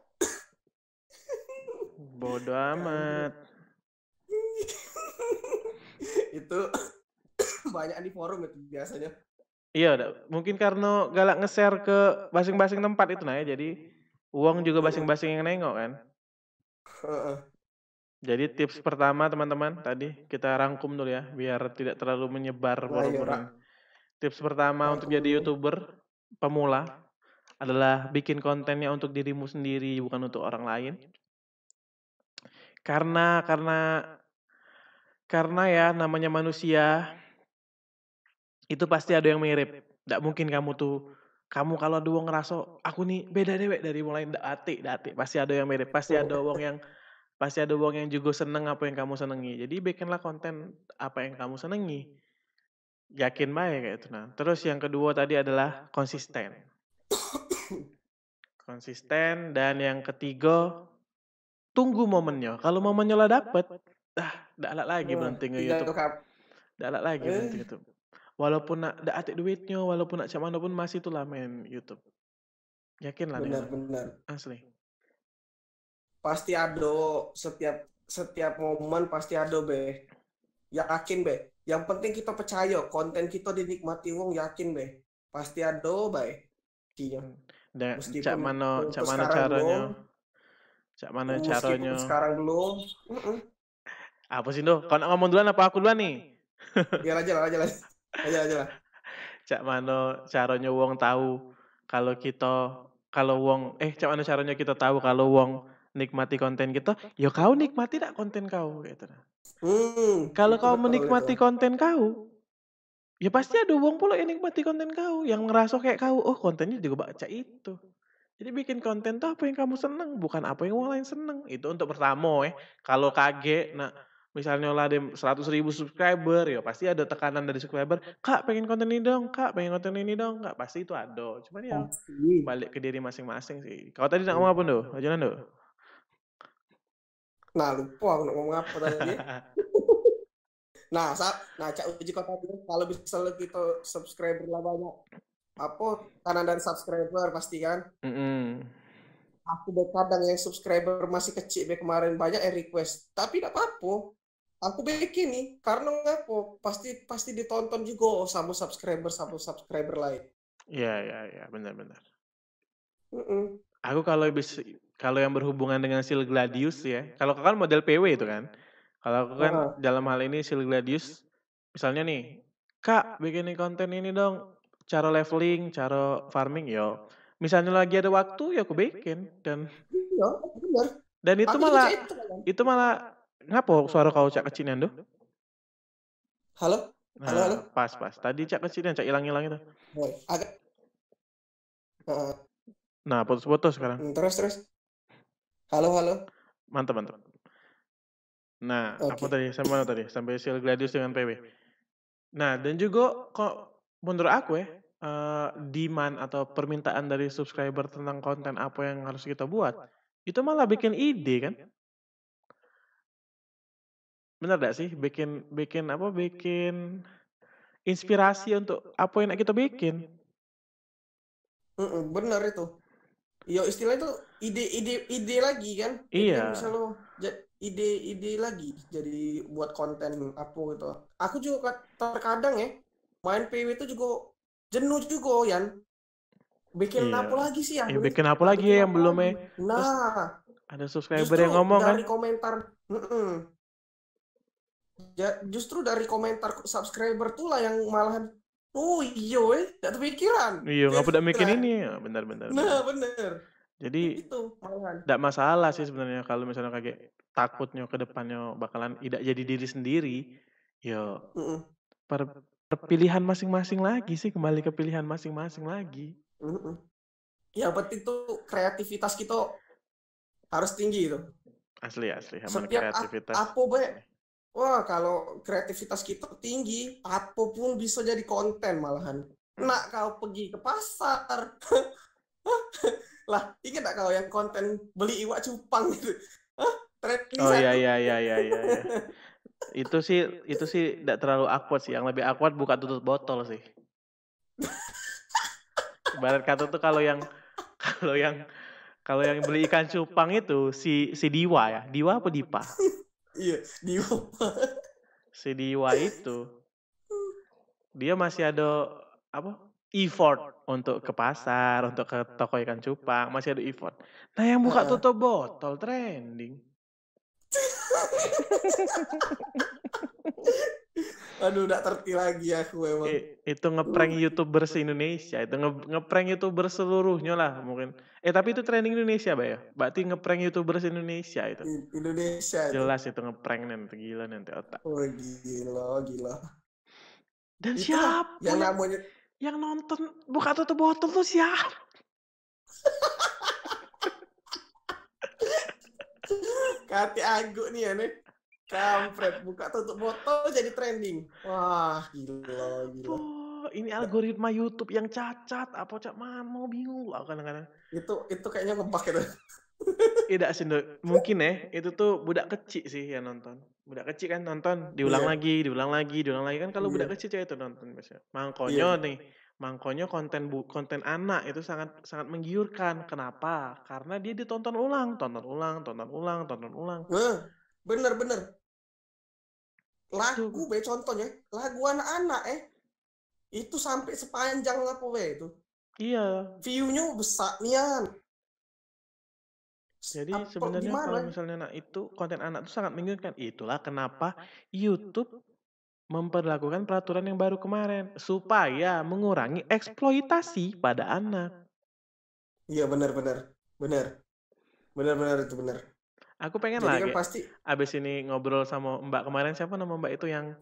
Bodoh amat. Itu banyak di forum itu biasanya. Iya, mungkin karena galak nge-share ke masing-masing tempat itu nah ya, jadi Uang juga basing-basing yang nengok kan. Heeh. Jadi tips pertama teman-teman tadi kita rangkum dulu ya biar tidak terlalu menyebar Ayo, boro-boro. Tips pertama untuk rangkum jadi dulu. YouTuber pemula adalah bikin kontennya untuk dirimu sendiri bukan untuk orang lain. Karena ya namanya manusia itu pasti ada yang mirip. Nggak mungkin kamu kalau ada wong ngerasa aku nih beda dewek dari mulai dati pasti ada yang mirip, pasti ada wong yang juga seneng apa yang kamu senengi. Jadi bikinlah konten apa yang kamu senengi. Yakin baik kayak itu nah. Terus yang kedua tadi adalah konsisten. Konsisten dan yang ketiga tunggu momennya. Kalau momennya lah dapet, dah alat lagi berhenti nge-YouTube. Dah alat lagi berhenti YouTube. Walaupun nak dak atik duitnya, walaupun nak cak mana pun masih itulah main YouTube. Yakin lah dengan aku. Benar. Asli. Pasti ada setiap momen pasti ada be. Yakin be. Yang penting kita percaya konten kita dinikmati wong, yakin be. Pasti ada be. Iya. Dan Meskipun cak mana caranya sekarang belum. Apa sih Doh? Kau nak ngomong duluan apa aku duluan nih? Biar aja lah. Cak mana caranya wong tahu kalau cak mana caranya kita tahu kalau wong nikmati konten kita? Ya kau nikmati tak konten kau gitu. Kalau kau menikmati konten kau, ya pasti ada wong pula yang nikmati konten kau, yang ngerasa kayak kau, oh kontennya juga baca itu. Jadi bikin konten tuh apa yang kamu seneng, bukan apa yang orang lain seneng. Itu untuk pertama Kalau kaget, nah misalnya lah ada 100.000 subscriber, ya pasti ada tekanan dari subscriber. Kak pengen konten ini dong, Kak pasti itu ada. Cuman ya balik ke diri masing-masing sih. Kau tadi nak ngomong apa Doh? Ajaran Doh? Nah lupa aku nak ngomong apa tadi. Nah Cak Uji kota kalau bisa kita subscriber lah banyak. Apa kanan dari subscriber pasti kan? Aku kadang yang subscriber masih kecil kemarin banyak yang request, tapi tidak apa-apa. Aku bikin nih karena apa? Pasti ditonton juga sama subscriber lain. Iya, benar. Aku kalau yang berhubungan dengan Sil Gladius ya, kalau kan model PW itu kan. Kalau aku kan dalam hal ini Sil Gladius, misalnya nih, Kak bikin konten ini dong, cara leveling, cara farming, yo. Misalnya lagi ada waktu ya aku bikin dan iya, benar. Dan itu malah ngapo suara kau cak kecilnya Doh? Halo? Halo? Pas. Tadi cak kecilnya cak hilang itu. Agak. Nah, putus-putus sekarang. Terus. Halo. Mantap. Nah, apa tadi? Sampai Sil Gladius dengan PW. Nah, dan juga kok menurut aku demand atau permintaan dari subscriber tentang konten apa yang harus kita buat, itu malah bikin ide kan? Benar gak sih? Bikin inspirasi untuk apa yang kita bikin. Benar itu. Ya istilah itu ide lagi kan. Iya. Misalnya ide lagi jadi buat konten apa gitu. Aku juga terkadang main PW itu juga jenuh juga Yan. Bikin apa lagi sih ya? Bikin apa lagi yang belum Nah, ada subscriber yang ngomong dari komentar. Justru dari komentar subscriber tuh lah yang malahan gak kepikiran. Iya, ngapa udah bikin ini? Benar. Nah, bener. Jadi tidak masalah sih sebenarnya kalau misalnya kayak takutnya ke depannya bakalan tidak jadi diri sendiri. Ya, perpilihan masing-masing lagi sih, kembali ke pilihan masing-masing lagi. Yang penting tuh kreativitas kita harus tinggi itu. Asli. Setiap kreativitas. Wah, kalau kreativitas kita tinggi, apapun bisa jadi konten malahan. Nak kau pergi ke pasar. Lah, ingat tak kau yang konten beli iwak cupang gitu? Oh iya. Itu sih tidak terlalu awkward sih. Yang lebih awkward buka tutup botol sih. Ibarat kata tuh kalau yang beli ikan cupang itu si Diwa ya. Diwa apa Dipa? Iya, Diwa. Si Diwa itu dia masih ada effort untuk ke pasar, untuk ke toko ikan cupang, masih ada effort. Nah yang buka tutup botol trending. Aduh, udah terti lagi aku emang. Itu ngeprank YouTuber se-Indonesia, itu ngeprank YouTuber seluruhnya lah mungkin. Tapi itu trending Indonesia, Mbak ya? Berarti ngeprank YouTuber se-Indonesia itu. Indonesia itu. Jelas itu ngeprank nanti, gila nanti otak. Oh, gila. Dan Itulah siapa yang namanya yang nonton buka tutup botol tuh siapa? Kati Agu nih ya nih. Kampret, buka tutup botol jadi trending. Wah, gila. Ini algoritma YouTube yang cacat, apa cak mau bingung lah kadang-kadang. Itu kayaknya ngebug itu. Tidak sih, mungkin itu tuh budak kecil sih yang nonton. Budak kecil kan nonton, diulang lagi kan kalau budak kecil cewek itu nonton biasanya. Mangkonyo konten anak itu sangat menggiurkan. Kenapa? Karena dia ditonton ulang. Bener. Lagu contohnya, lagu anak-anak itu sampai sepanjang apa itu. Iya. View-nya besar nian. Jadi sebenarnya kalau misalnya itu konten anak itu sangat menggiurkan. Itulah kenapa YouTube memperlakukan peraturan yang baru kemarin supaya mengurangi eksploitasi pada anak. Iya benar itu benar. Aku pengen jadi lagi. Kan pasti abis ini ngobrol sama Mbak kemarin, siapa nama Mbak itu yang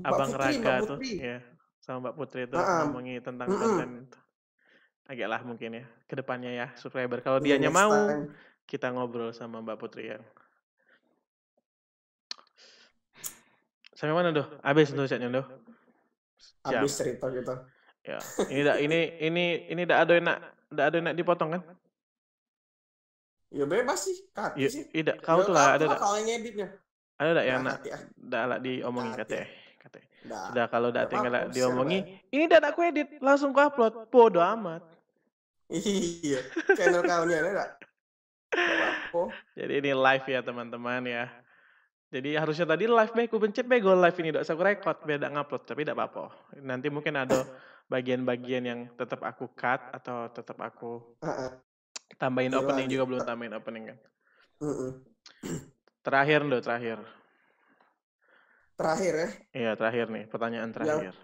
Abang Raga tuh, ya, sama Mbak Putri itu ngomongin tentang konten itu. Agak lah mungkin ya kedepannya ya subscriber. Kalau dianya mau kita ngobrol sama Mbak Putri ya. Sampai mana doh? Abis tuh chatnya doh. Abis cerita gitu. Ya, ini tidak ada enak dipotong kan? Ya bebas sih, kati sih. Tidak, kau tuh lah ada. Kalau ngeditnya. Ada enggak yang nak diomongin katanya. Sudah kalau udah tinggal diomongin, ini udah aku edit, langsung ku upload. Bodoh amat. Iya, channel kaunya ada. Jadi ini live ya teman-teman ya. Jadi harusnya tadi live ku pencet go live ini, udah aku record beda ngupload, tapi tidak apa-apa. Nanti mungkin ada bagian-bagian yang tetap aku cut atau tetap aku tambahin opening juga, belum tambahin opening kan. Terakhir ya? Iya, terakhir nih, pertanyaan terakhir.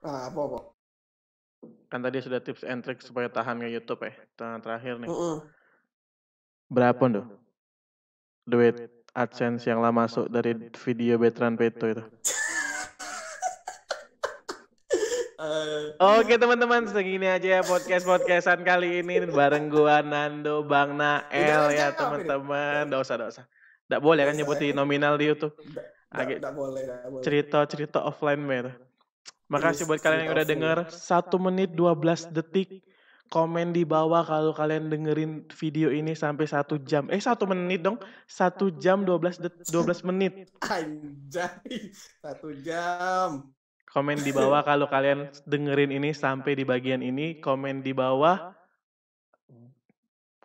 Apa? Kan tadi sudah tips and trick supaya tahan ke YouTube ya. Terakhir nih. Berapa tuh duit AdSense yang lah masuk dari video Betran Peto itu? Oke teman-teman, segini aja ya podcastan kali ini bareng gua Nando, Bang Nael ya teman-teman. Nggak usah. Nggak boleh kan nyebutin nominal di YouTube. Nggak boleh. Cerita offline mer. Makasih buat kalian yang udah denger 1 menit 12 detik. Komen di bawah kalau kalian dengerin video ini sampai 1 jam. 1 menit dong. 1 jam 12 menit. Anjay, 1 jam. Komen di bawah kalau kalian dengerin ini sampai di bagian ini. Komen di bawah,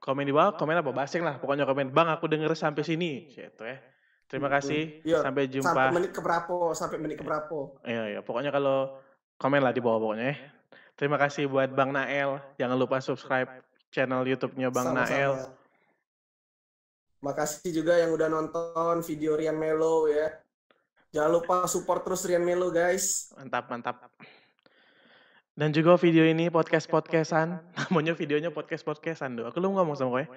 komen apa? Basing lah. Pokoknya komen, Bang aku denger sampai sini. Gitu ya. Terima kasih. Sampai jumpa. Sampai menit keberapa. Iya. Pokoknya kalau komen lah di bawah pokoknya ya. Terima kasih buat Bang Nael. Jangan lupa subscribe channel YouTube-nya Bang Nael. Makasih juga yang udah nonton video Rian Melo ya. Jangan lupa support terus Rian Melo guys. Mantap. Dan juga video ini podcast-podcastan. Namanya videonya podcast-podcastan doh. Aku belum ngomong sama gue.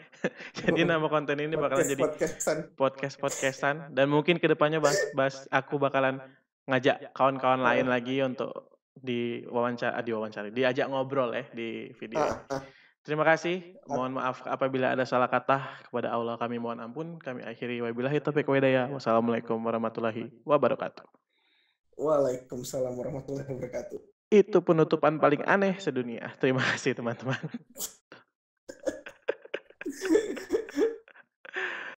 Jadi nama konten ini bakalan jadi podcast-podcastan. Dan mungkin kedepannya aku bakalan ngajak kawan-kawan lain lagi untuk diajak ngobrol ya di video ini. Terima kasih. Mohon maaf apabila ada salah kata. Kepada Allah kami mohon ampun. Kami akhiri wabillahi taufiq wa hidayah. Wassalamualaikum warahmatullahi wabarakatuh. Waalaikumsalam warahmatullahi wabarakatuh. Itu penutupan paling aneh sedunia. Terima kasih teman-teman.